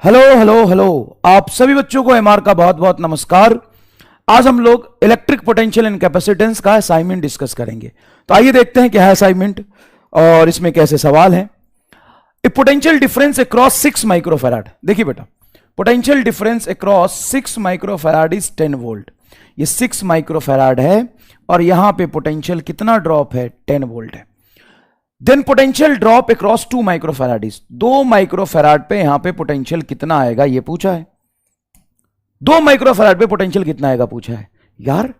Hello hello hello. आप सभी बच्चों को एमआर का बहुत बहुत नमस्कार। आज हम लोग इलेक्ट्रिक पोटेंशियल एंड कैपेसिटेंस का असाइनमेंट डिस्कस करेंगे। तो आइए देखते हैं क्या है असाइनमेंट और इसमें कैसे सवाल हैं। ए पोटेंशियल डिफरेंस अक्रॉस 6 माइक्रोफैराड। देखिए बेटा, potential difference across 6 microfarad is 10 volt. ये 6 माइक्रोफैराड है और यहां पे पोटेंशियल कितना ड्रॉप है? 10 वोल्ट है। Then potential drop across 2 microfarad is 2 microfarad पे यहां पे पोटेंशियल कितना आएगा ये पूछा है। 2 माइक्रोफैराड पे पोटेंशियल कितना आएगा पूछा है। यार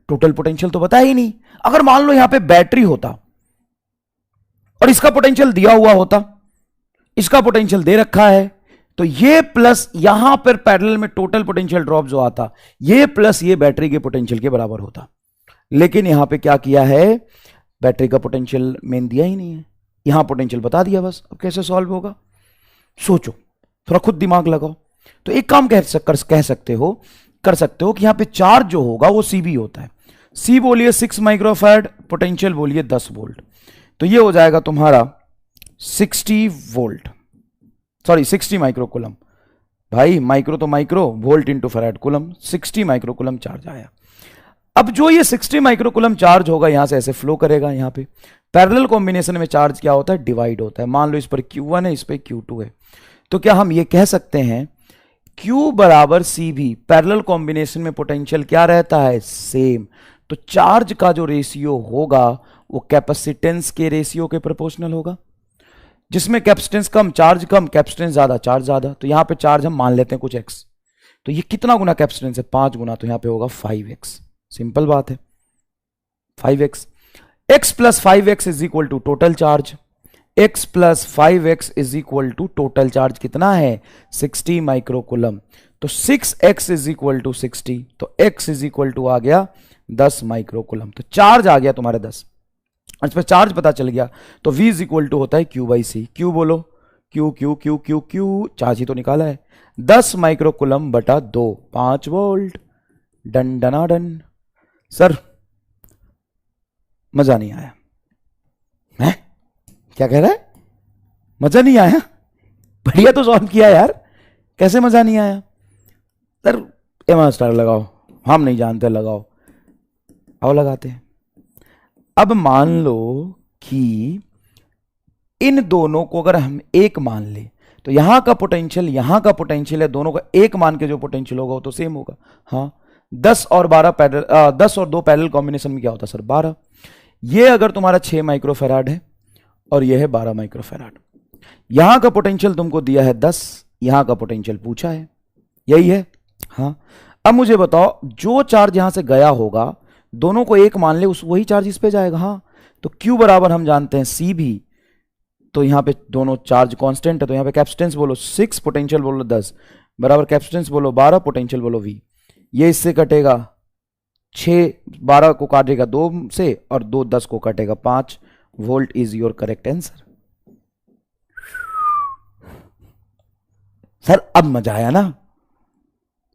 टोटल पोटेंशियल तो बताया ही नहीं। अगर मान लो यहां पे बैटरी होता और इसका पोटेंशियल दिया हुआ होता, इसका पोटेंशियल दे रखा है, तो ये प्लस यहां पर पैरेलल में टोटल पोटेंशियल ड्रॉप जो आता, ये प्लस ये बैटरी के पोटेंशियल के बराबर होता। लेकिन यहां पे क्या किया है, बैटरी का पोटेंशियल मेन दिया ही नहीं है, यहां पोटेंशियल बता दिया बस। अब कैसे सॉल्व होगा? सोचो, थोड़ा खुद दिमाग लगाओ। तो एक काम कह सकते हो कि यहां पे चार्ज जो होगा वो सीबी होता है। सी बोलिए 6 माइक्रोफैराड, पोटेंशियल बोलिए 10 वोल्ट। तो ये हो जाएगा तुम्हारा 60 वोल्ट, सॉरी 60 माइक्रोकुलम। भाई माइक्रो तो micro, volt into farad coulomb, 60 microcoulomb charge आया। अब जो ये 60 माइक्रोकुलम चार्ज होगा यहां से ऐसे फ्लो करेगा। यहां पे पैरेलल कॉम्बिनेशन में चार्ज क्या होता है? डिवाइड होता है। मान लो इस पर Q1 है, इस पर Q2 है, तो क्या हम ये कह सकते हैं Q बराबर CV, पैरेलल कॉम्बिनेशन में पोटेंशियल क्या रहता है? सेम। तो चार्ज का जो रेशियो होगा वो कैपेसिटेंस के रेशियो के प्रोपोर्शनल होगा, जिसमें कैपेसिटेंस कम चार्ज कम, कैपेसिटेंस ज्यादा चार्ज ज्यादा। तो यहां पे चार्ज हम मान लेते हैं कुछ x, तो ये कितना गुना कैपेसिटेंस है? 5 गुना, तो यहां पे होगा 5x। सिंपल बात है, 5x। x plus 5x is equal to total charge. x plus 5x is equal to total charge कितना है? 60 माइक्रोकुलम। तो 6x इज इक्वल टू 60, तो x इज इक्वल टू आ गया 10 माइक्रोकुलम। तो चार्ज आ गया तुम्हारा 10। इस पर चार्ज पता चल गया, तो v इज इक्वल टू होता है Q बाई सी। Q बोलो, Q Q Q Q Q, charge ही तो निकाला है। 10 माइक्रोकुलम बटा 2, 5 वोल्ट। डन डना डन। सर मजा नहीं आया है? क्या कह रहा है? मजा नहीं आया? बढ़िया तो सॉल्व किया यार, कैसे मजा नहीं आया? सर एमआर स्टार लगाओ, हम नहीं जानते, लगाओ। आओ लगाते हैं। अब मान लो कि इन दोनों को अगर हम एक मान ले, तो यहां का पोटेंशियल यहां का पोटेंशियल है, दोनों का एक मान के जो पोटेंशियल होगा वो तो सेम होगा। हाँ, 10 और 2 पैरेलल कॉम्बिनेशन में क्या होता है सर? 12। ये अगर तुम्हारा 6 माइक्रोफैराड है और यह है 12 माइक्रोफैराड, यहां का पोटेंशियल तुमको दिया है 10, यहां का पोटेंशियल पूछा है, यही है। हाँ, अब मुझे बताओ, जो चार्ज यहां से गया होगा, दोनों को एक मान ले, उस वही चार्ज इस पे जाएगा। हाँ, तो Q बराबर हम जानते हैं सी भी, तो यहां पे दोनों चार्ज कांस्टेंट है, तो यहां पे कैपेसिटेंस बोलो 6, पोटेंशियल बोलो 10, बराबर कैपेसिटेंस बोलो 12, पोटेंशियल बोलो V। ये इससे कटेगा 6, 12 को काटेगा 2 से, और 2 10 को काटेगा 5 volt is your correct answer. Sir अब मजा आया ना?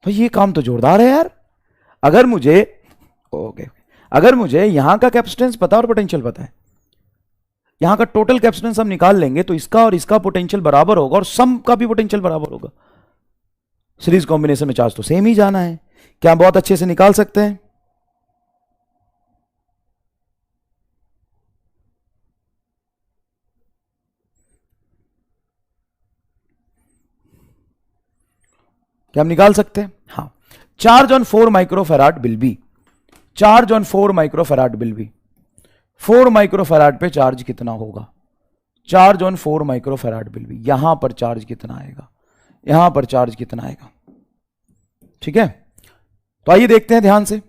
तो ये काम तो जोरदार है यार। अगर मुझे यहां का कैपेसिटेंस पता और पोटेंशियल पता है, यहां का टोटल कैपेसिटेंस हम निकाल लेंगे, तो इसका और इसका पोटेंशियल बराबर होगा और सम का भी पोटेंशियल बराबर होगा। सीरीज कॉम्बिनेशन में चार्ज तो सेम ही जाना है। क्या बहुत अच्छे से निकाल सकते हैं? क्या हम निकाल सकते हैं? हाँ, charge on 4 microfarad will be, charge on 4 microfarad will be, 4 microfarad पे चार्ज कितना होगा? Charge on 4 microfarad will be, यहां पर चार्ज कितना आएगा, यहां पर चार्ज कितना आएगा? ठीक है, तो आइए देखते हैं ध्यान से।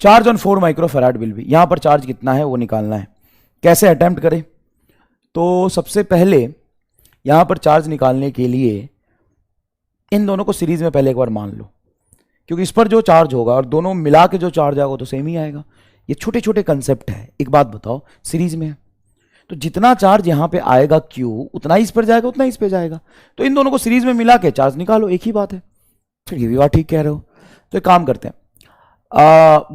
Charge on 4 microfarad will be, यहां पर चार्ज कितना है वो निकालना है। कैसे अटेम्प्ट करें? तो सबसे पहले यहां पर चार्ज निकालने के लिए इन दोनों को सीरीज में पहले एक बार मान लो, क्योंकि इस पर जो चार्ज होगा और दोनों मिला के जो चार्ज आएगा तो सेम ही आएगा। ये छोटे छोटे कंसेप्ट है। एक बात बताओ, सीरीज में है तो जितना चार्ज यहां पे आएगा Q उतना ही इस पर जाएगा, उतना ही इस पर जाएगा। तो इन दोनों को सीरीज में मिला के चार्ज निकालो, एक ही बात है। फिर ये भी बात ठीक कह रहे हो। तो एक काम करते हैं,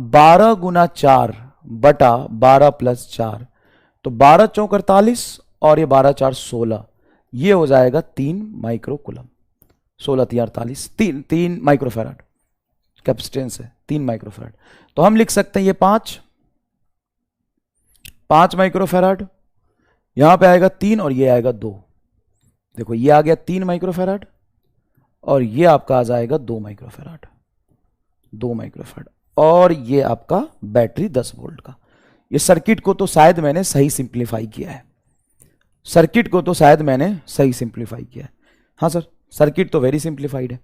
12 गुना 4 बटा 12 प्लस 4, तो 12 चौक 48 और ये 12 4 16, ये हो जाएगा 3 माइक्रो कूलम। 16 3 48, 3 माइक्रोफैराड कैपेसिटेंस है, 3 माइक्रोफैराड। तो हम लिख सकते हैं ये 5 माइक्रोफैराड, यहां पे आएगा 3 और ये आएगा 2। देखो ये आ गया 3 माइक्रोफैराड और ये आपका आ जाएगा 2 माइक्रोफैराड, 2 माइक्रोफैराड। और ये आपका बैटरी 10 वोल्ट का। ये सर्किट को तो शायद मैंने सही सिंप्लीफाई किया है, सर्किट को तो शायद मैंने सही सिंप्लीफाई किया है। हाँ सर, सर्किट तो वेरी सिंप्लीफाइड है।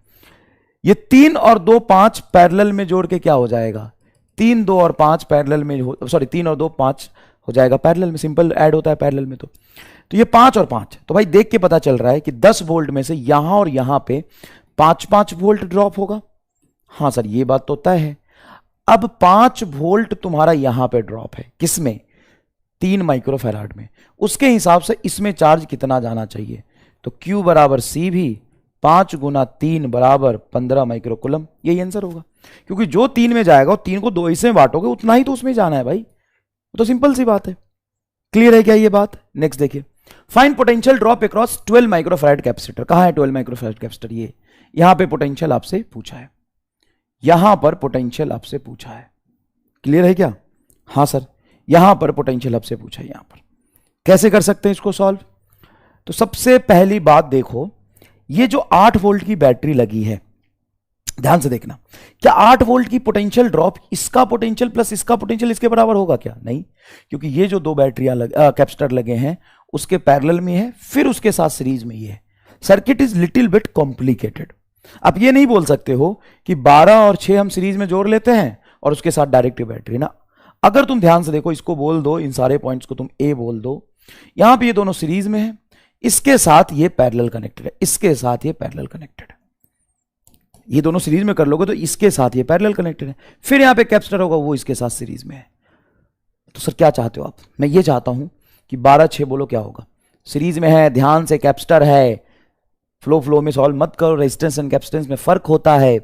ये 3 और 2 5 पैरेलल में जोड़ के क्या हो जाएगा, 3 2 और 5 पैरेलल में, सॉरी 3 और 2 5 हो जाएगा पैरेलल में, सिंपल ऐड होता है पैरेलल में। तो ये 5 और 5, तो भाई देख के पता चल रहा है कि 10 वोल्ट में से यहां और यहां पे 5 वोल्ट ड्रॉप होगा। हाँ सर, ये बात तो तय है। अब 5 वोल्ट तुम्हारा यहां पे ड्रॉप है, किसमें, 3 माइक्रोफैराड में। उसके हिसाब से इसमें चार्ज कितना जाना चाहिए, तो Q बराबर C भी 5 गुना 3 बराबर 15 माइक्रोकुलम, यही आंसर होगा। क्योंकि जो 3 में जाएगा और 3 को 2 हिस्से में बांटोगे उतना ही तो उसमें जाना है भाई, तो सिंपल सी बात है। क्लियर है क्या ये बात? नेक्स्ट देखिए, find potential drop across 12 microfarad capacitor. कहां है 12 माइक्रोफैराड कैपेसिटर? ये यहां पे पोटेंशियल आपसे पूछा है, यहां पर पोटेंशियल आपसे पूछा है। क्लियर है क्या? हाँ सर, यहां पर पोटेंशियल आपसे पूछा है। यहां पर कैसे कर सकते हैं इसको सॉल्व? तो सबसे पहली बात देखो, ये जो 8 वोल्ट की बैटरी लगी है, ध्यान से देखना, क्या 8 वोल्ट की पोटेंशियल ड्रॉप इसका पोटेंशियल प्लस इसका पोटेंशियल इसके बराबर होगा क्या? नहीं, क्योंकि ये जो 2 बैटरियां कैपेसिटर लगे हैं उसके पैरेलल में है, फिर उसके साथ सीरीज में ये है। Circuit is little bit complicated. आप ये नहीं बोल सकते हो कि 12 और 6 हम सीरीज में जोड़ लेते हैं और उसके साथ डायरेक्ट बैटरी ना। अगर तुम ध्यान से देखो, इसको बोल दो, इन सारे पॉइंट्स को तुम ए बोल दो। यहां पे ये दोनों सीरीज में है, इसके साथ ये पैरेलल कनेक्टेड है, इसके साथ ये पैरेलल कनेक्टेड है। ये दोनों सीरीज में कर लोगे तो इसके साथ ये पैरेलल कनेक्टेड है, फिर यहां पे कैपेसिटर होगा वो इसके साथ सीरीज में है। तो सर क्या चाहते हो आप? मैं ये चाहता हूं कि 12 6 बोलो क्या होगा, सीरीज में है, ध्यान से, कैपेसिटर है, फ्लो में सॉल्व मत करो, रेजिस्टेंस एंड कैपेसिटेंस में फर्क होता है।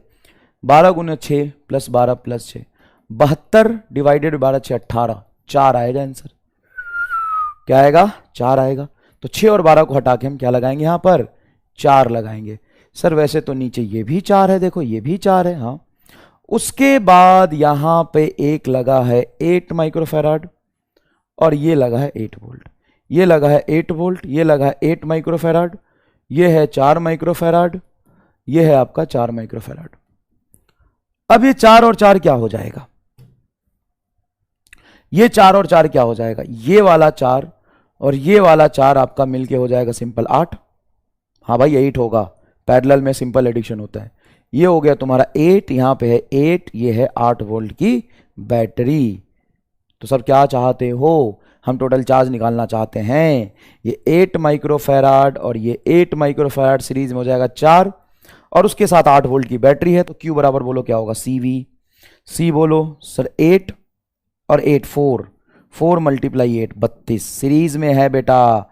12 गुना 6 प्लस 12 प्लस 6, 72 डिवाइडेड 12 6 18, 4 आएगा आंसर। क्या आएगा? 4 आएगा। तो 6 और 12 को हटा के हम क्या लगाएंगे यहां पर? 4 लगाएंगे। सर वैसे तो नीचे ये भी 4 है, देखो ये भी 4 है। हाँ, उसके बाद यहां पे एक लगा है 8 माइक्रोफैराड और ये लगा है 8 वोल्ट, ये लगा है 8 वोल्ट, ये लगा है 8 माइक्रोफैराड, ये है 4 माइक्रोफैराड, ये है आपका 4 माइक्रोफैराड। अब ये 4 और 4 क्या हो जाएगा? ये 4 और 4 क्या हो जाएगा? ये वाला 4 और ये वाला 4 आपका मिलके हो जाएगा सिंपल 8। हाँ भाई 8 होगा, पैरेलल में सिंपल एडिशन होता है। ये हो गया तुम्हारा 8, यहां पे है 8, ये है 8 वोल्ट की बैटरी। तो सर क्या चाहते हो? हम टोटल चार्ज निकालना चाहते हैं। ये 8 माइक्रोफैराड और ये 8 माइक्रोफैराड सीरीज में हो जाएगा 4 और उसके साथ 8 वोल्ट की बैटरी है, तो Q बराबर बोलो क्या होगा? CV। C बोलो सर 8 और 8 4 मल्टीप्लाई 8 32 सीरीज में है बेटा।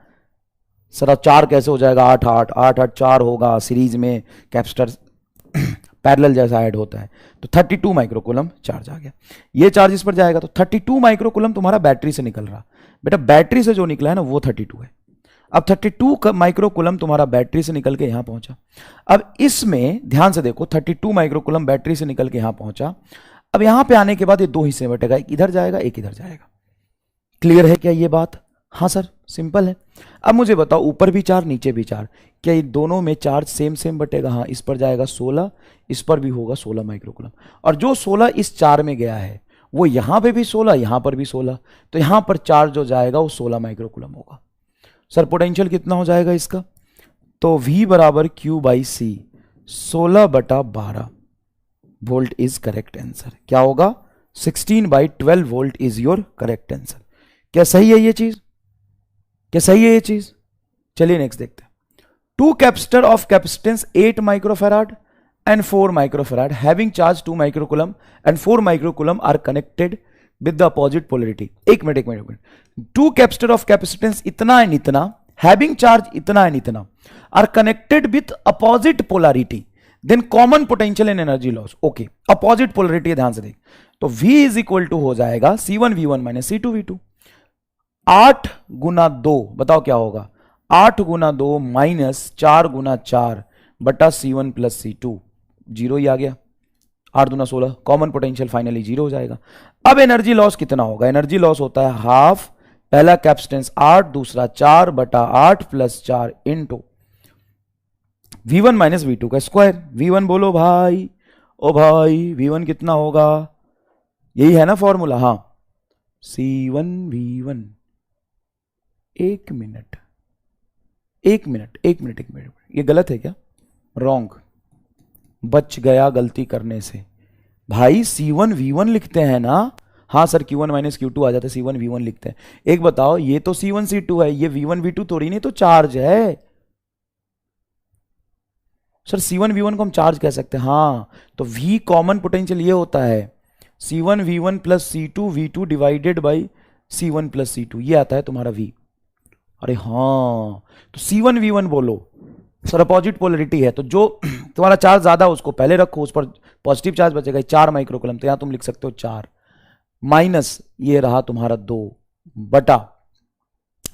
सर अब 4 कैसे हो जाएगा? 8 8 8 8 4 होगा, सीरीज में कैपेसिटर पैरेलल जैसा ऐड होता है। तो 32 माइक्रोकूलम चार्ज आ गया। ये चार्ज इस पर जाएगा तो 32 माइक्रोकूलम तुम्हारा बैटरी से निकल रहा। बेटा बैटरी से जो निकला है ना वो 32 है। अब 32 माइक्रोकूलम तुम्हारा बैटरी से निकल के यहां पहुंचा। अब इसमें ध्यान से देखो, 32 माइक्रोकूलम बैटरी से निकल के यहां पहुंचा। अब यहां पे आने के बाद ये 2 हिस्से में बटेगा, एक इधर जाएगा एक इधर जाएगा। क्लियर है क्या ये बात? हाँ सर, सिंपल है। अब मुझे बताओ, ऊपर भी 4 नीचे भी 4, क्या ये दोनों में चार्ज सेम सेम बटेगा? हाँ, इस पर जाएगा 16, इस पर भी होगा 16 माइक्रोकूलम। और जो 16 इस 4 में गया है वो यहां पे भी 16, यहां पर भी 16, तो यहां पर चार्ज जो जाएगा वो 16 माइक्रोकूलम होगा। सर पोटेंशियल कितना हो जाएगा इसका? तो V बराबर Q by C, 16/12 volt is correct answer. क्या होगा? 16/12 volt is your correct answer. क्या सही है ये चीज? क्या सही है ये चीज? चलिए नेक्स्ट देखते हैं। Two capacitor of capacitance 8 microfarad and 4 microfarad having charge 2 microcoulomb and 4 microcoulomb are connected with the opposite polarity। एक minute, two capacitor of capacitance इतना एंड इतना having charge इतना एंड इतना are connected with opposite polarity then common potential and energy loss। Okay, opposite polarity है, ध्यान से देख। तो V इज इक्वल टू हो जाएगा C1V1 माइनस C2V2। 8 गुना 2 बताओ क्या होगा? 8 गुना 2 माइनस 4 गुना 4 बटा C1 प्लस C2, जीरो ही आ गया। 8 दूना 16, कॉमन पोटेंशियल फाइनली जीरो हो जाएगा। अब एनर्जी लॉस कितना होगा? एनर्जी लॉस होता है हाफ, पहला कैपेसिटेंस 8, दूसरा 4 बटा 8 plus 4 into V1 minus V2 का स्क्वायर। V1 बोलो भाई, ओ भाई V1 कितना होगा? यही है ना फॉर्मूला? हाँ, C1V1। एक मिनट, ये गलत है क्या? रॉन्ग, बच गया गलती करने से। भाई C1V1 लिखते हैं ना? हाँ सर, Q1 माइनस Q2 आ जाता है, C1V1 लिखते हैं। एक बताओ, ये तो C1 C2 है, ये V1 V2 थोड़ी नहीं तो चार्ज है। सर C1V1 को हम चार्ज कह सकते हैं। हाँ, तो V कॉमन पोटेंशियल ये होता है C1V1 plus C2V2 divided by C1 plus C2, ये आता है तुम्हारा V। अरे हाँ, तो C1V1 बोलो सर, अपोजिट पोलरिटी है, तो जो तुम्हारा चार्ज ज्यादा उसको पहले रखो, उस पर पॉजिटिव चार्ज बचेगा 4 माइक्रोकूलम, तो यहां तुम लिख सकते हो 4 माइनस ये रहा तुम्हारा 2 बटा,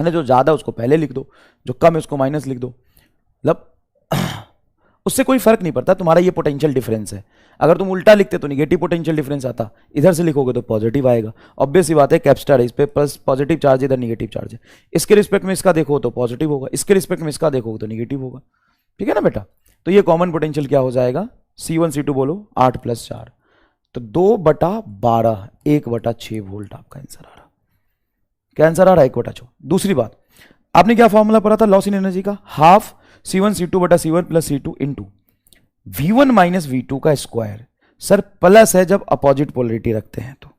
है जो ज्यादा उसको पहले लिख दो, जो कम है उसको माइनस लिख दो। मतलब उससे कोई फर्क नहीं पड़ता, तुम्हारा ये पोटेंशियल डिफरेंस है। अगर तुम उल्टा लिखते तो निगेटिव पोटेंशियल डिफरेंस आता, इधर से लिखोगे तो पॉजिटिव आएगा। ऑब्वियस सी बात है, कैपेसिटर है, इस पे प्लस पॉजिटिव चार्ज, इधर निगेटिव चार्ज है। इसके रिस्पेक्ट में इसका देखो तो पॉजिटिव होगा, इसके रिस्पेक्ट में इसका देखोगे तो निगेटिव होगा। ठीक है ना बेटा? तो ये कॉमन पोटेंशियल क्या हो जाएगा? C1 C2 बोलो 8 प्लस 4, तो 2 बटा 12, 1 बटा 6 वोल्ट आपका आंसर आ रहा। क्या आंसर आ रहा है? 1 बटा 6। दूसरी बात, आपने क्या फॉर्मूला पढ़ा था लॉस इन एनर्जी का? हाफ C1 C2 बटा C1 plus C2 into V1 minus V2 का स्क्वायर। सर प्लस है जब अपोजिट पोलरिटी रखते हैं तो।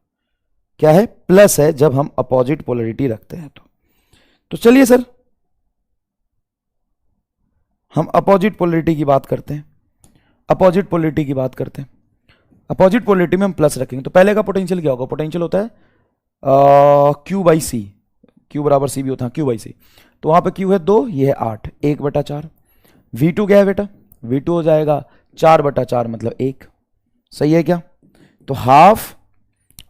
क्या है? प्लस है जब हम अपोजिट पोलरिटी रखते हैं तो चलिए सर हम अपोजिट पोलरिटी की बात करते हैं। अपोजिट पोलरिटी की बात करते हैं। अपोजिट पोलरिटी में हम प्लस रखेंगे तो पहले का पोटेंशियल क्या होगा? पोटेंशियल होता है Q बाई सी, Q बराबर सी भी होता है Q बाई सी। तो वहां पे Q है 2, ये है 8, 1 बटा 4। V2 क्या है बेटा? V2 हो जाएगा 4 बटा 4 मतलब 1। सही है क्या? तो हाफ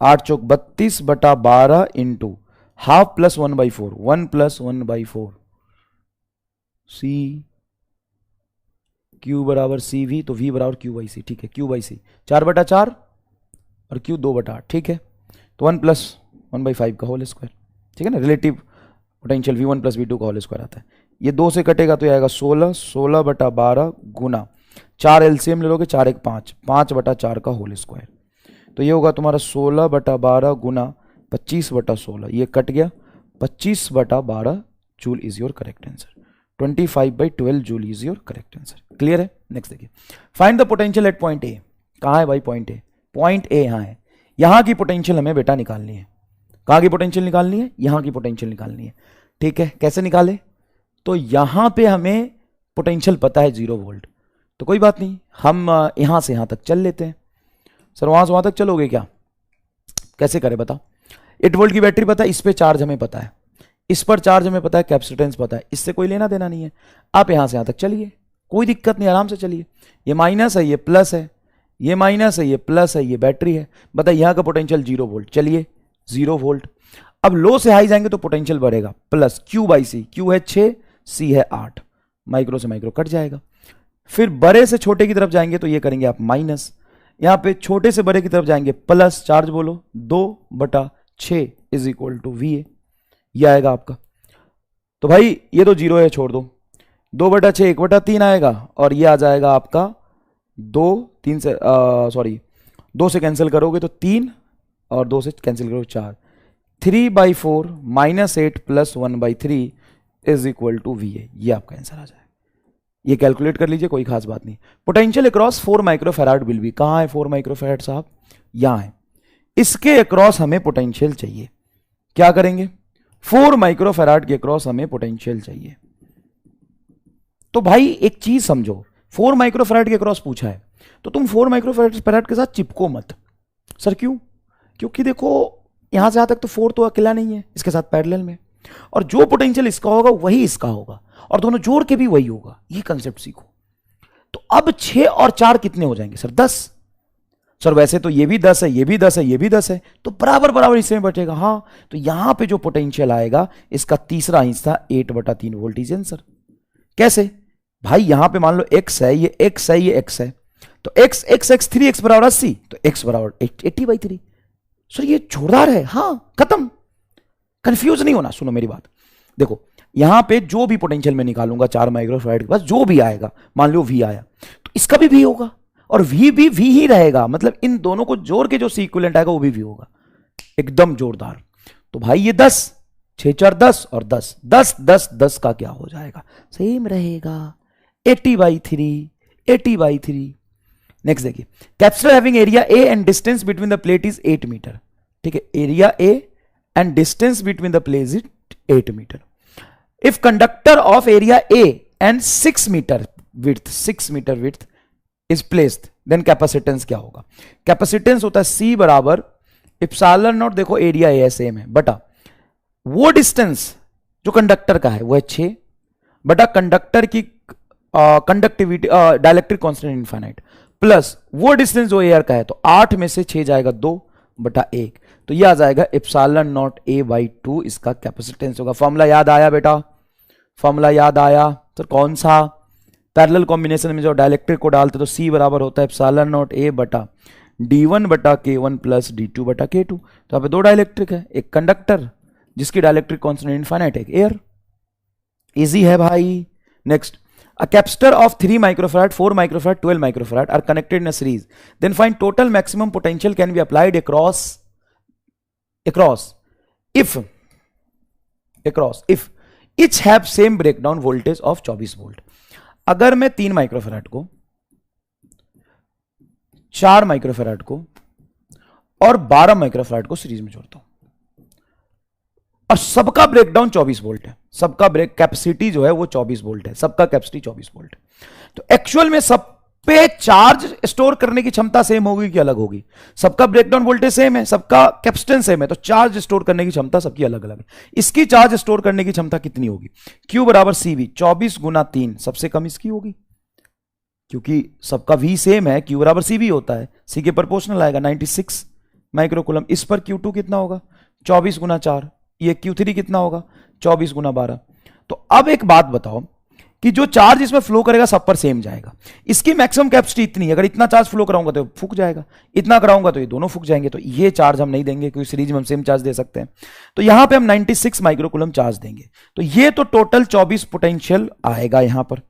8 चौक 32 बटा 12 इंटू हाफ प्लस 1/4, 1 प्लस 1/4 सी Q बराबर सी वी, तो V बराबर Q बाई सी। ठीक है, Q बाई सी 4 बटा 4 और Q 2 बटा 8। ठीक है, तो 1 प्लस 1/5 का होल स्क्वायर। ठीक है ना? Relative potential V1 plus V2 का होल स्क्वायर आता है। ये 2 से कटेगा तो आएगा 16, 16 बटा 12 गुना 4 एलसीएम ले लोगे, 4 1 5, 5 बटा 4 का होल स्क्वायर। तो ये होगा तुम्हारा 16 बटा 12 गुना 25 बटा 16, ये कट गया 25 बटा 12 joule is your correct answer. 25/12 joule is your correct answer. Clear है? नेक्स्ट देखिए, find the potential at point A. कहां है भाई पॉइंट ए? पॉइंट ए यहां है। यहां की पोटेंशियल हमें बेटा निकालनी है। कहां की पोटेंशियल निकालनी है? यहां की पोटेंशियल निकालनी है। ठीक है, कैसे निकाले? तो यहां पे हमें पोटेंशियल पता है 0 वोल्ट, तो कोई बात नहीं, हम यहां से यहां तक चल लेते हैं। सर वहां से वहां तक चलोगे क्या? कैसे करें बताओ? 8 वोल्ट की बैटरी पता है, इस पे चार्ज हमें पता है, इस पर चार्ज हमें पता है, कैपेसिटेंस पता है, इससे कोई लेना देना नहीं है। आप यहां से यहां तक चलिए, कोई दिक्कत नहीं, आराम से चलिए। ये माइनस है, ये प्लस है, ये माइनस है, ये प्लस है, ये बैटरी है। बताइए यहां का पोटेंशियल 0 वोल्ट, चलिए 0 वोल्ट। अब लो से हाई जाएंगे तो पोटेंशियल बढ़ेगा, plus Q by C. Q है 6, C है 8, माइक्रो से माइक्रो कट जाएगा। फिर बड़े से छोटे की तरफ जाएंगे तो ये करेंगे आप माइनस, यहां पे छोटे से बड़े की तरफ जाएंगे प्लस, चार्ज बोलो 2 बटा 6 इज इक्वल टू VA, ये आएगा आपका। तो भाई ये तो 0 है, छोड़ दो, 2 बटा 6 1 बटा 3 आएगा, और ये आ जाएगा आपका 2 3 से सॉरी 2 से कैंसिल करोगे तो 3, और 2 से कैंसिल करोगे 4, 3/4 minus 8 plus 1/3 is equal to VA, ये आपका आंसर आ जाएगा। ये कैलकुलेट कर लीजिए, कोई खास बात नहीं। Potential across 4 microfarad will be, कहां है 4 माइक्रोफैराड साहब? यहां है। इसके अक्रॉस हमें पोटेंशियल चाहिए, क्या करेंगे? 4 माइक्रोफैराड के क्रॉस हमें पोटेंशियल चाहिए। तो भाई एक चीज समझो, 4 माइक्रोफैराड के क्रॉस पूछा है तो तुम 4 माइक्रोफैराड के साथ चिपको मत। सर क्यों? क्योंकि देखो यहां से यहां तक तो 4 तो अकेला नहीं है, इसके साथ पैरेलल में, और जो पोटेंशियल इसका होगा वही इसका होगा, और दोनों जोड़ के भी वही होगा। ये कंसेप्ट सीखो। तो अब 6 और 4 कितने हो जाएंगे सर? 10। सर वैसे तो ये भी 10 है, ये भी 10 है, ये भी 10 है, तो बराबर बराबर हिस्से में बचेगा। हाँ, तो यहां पे जो पोटेंशियल आएगा इसका तीसरा हिस्सा 8/3 वोल्ट इज आंसर। कैसे भाई? यहां पे मान लो x है, ये x है, ये x है, तो x x x 3x बराबर 80, तो x बराबर 80/3। सर ये जोरदार है। हाँ, खत्म, कंफ्यूज नहीं होना। सुनो मेरी बात, देखो यहां पे जो भी पोटेंशियल मैं निकालूंगा 4 माइक्रोफैराड के पास, जो भी आएगा, मान लो V आया, तो इसका भी V होगा, और V भी V ही रहेगा। मतलब इन दोनों को जोड़ के जो इक्विवेलेंट आएगा वो भी V होगा। एकदम जोरदार। तो भाई ये 10, 6 4 10 और 10 10 10 10 का क्या हो जाएगा? सेम रहेगा, 80/3 80/3। नेक्स्ट देखिए, capacitor having area A and distance between the plate is 8 metre. ठीक है, area A and distance between the plate is 8 metre. If conductor of area A and 6 metre width is placed, then capacitance क्या होगा? Capacitance होता है C बराबर epsilon naught, देखो area A same है, बटा वो डिस्टेंस जो कंडक्टर का है वो है 6, बटा कंडक्टर की conductivity dielectric constant infinite, plus वो डिस्टेंस जो एयर का है, तो 8 में से 6 जाएगा 2/1, तो ये आ जाएगा इप्सिलॉन नॉट A/2 इसका कैपेसिटेंस होगा। फॉर्मूला याद आया बेटा? फॉर्मूला याद आया? तो कौन सा? पैरेलल कॉम्बिनेशन में जो डाइलेक्ट्रिक को डालते तो C बराबर होता है epsilon not A/D1/K1 plus D2/K2। तो यहाँ पे 2 डाइलेक्ट्रिक है, एक कंडक्टर जिसकी डाइलेक्ट्रिक कांस्टेंट इनफाइनाइट, एक एयर। इजी है भाई। Next, a capacitor of 3 microfarad, 4 microfarad, 12 microfarad are connected in a series, then find total maximum potential can be applied across if each have same breakdown voltage of 24 volt। अगर मैं 3 microfarad को, 4 microfarad को और 12 microfarad को series में जोड़ता हूं, और सबका ब्रेकडाउन 24 वोल्ट है, सबका ब्रेक कैपेसिटी जो है वो 24 वोल्ट है, सबका कैपेसिटी 24 वोल्ट है, तो एक्चुअल में सब पे चार्ज स्टोर करने की क्षमता सेम होगी कि अलग होगी? सबका ब्रेकडाउन वोल्टेज सेम है, सबका कैपेसिटेंस सेम है, तो चार्ज स्टोर करने की क्षमता सबकी अलग अलग है। इसकी चार्ज स्टोर करने की क्षमता कितनी होगी? Q बराबर CV, 24 गुना 3, सबसे कम इसकी होगी, क्योंकि सबका V सेम है, Q बराबर CV होता है, C के प्रोपोर्शनल आएगा 96 माइक्रोकूलम। इस पर Q2 कितना होगा? 24 गुना 4। ये Q3 कितना होगा? 24 गुना 12। तो अब एक बात बताओ कि जो चार्ज इसमें फ्लो करेगा सब पर सेम जाएगा, इसकी मैक्सिमम कैपेसिटी इतनी है, अगर इतना चार्ज फ्लो कराऊंगा तो फूक जाएगा, इतना कराऊंगा तो ये दोनों फूक जाएंगे, तो ये चार्ज हम नहीं देंगे क्योंकि सीरीज में हम सेम चार्ज दे सकते हैं। तो यहां पे हम 96 माइक्रोकूलम चार्ज देंगे, तो ये तो टोटल 24 पोटेंशियल आएगा, यहां पर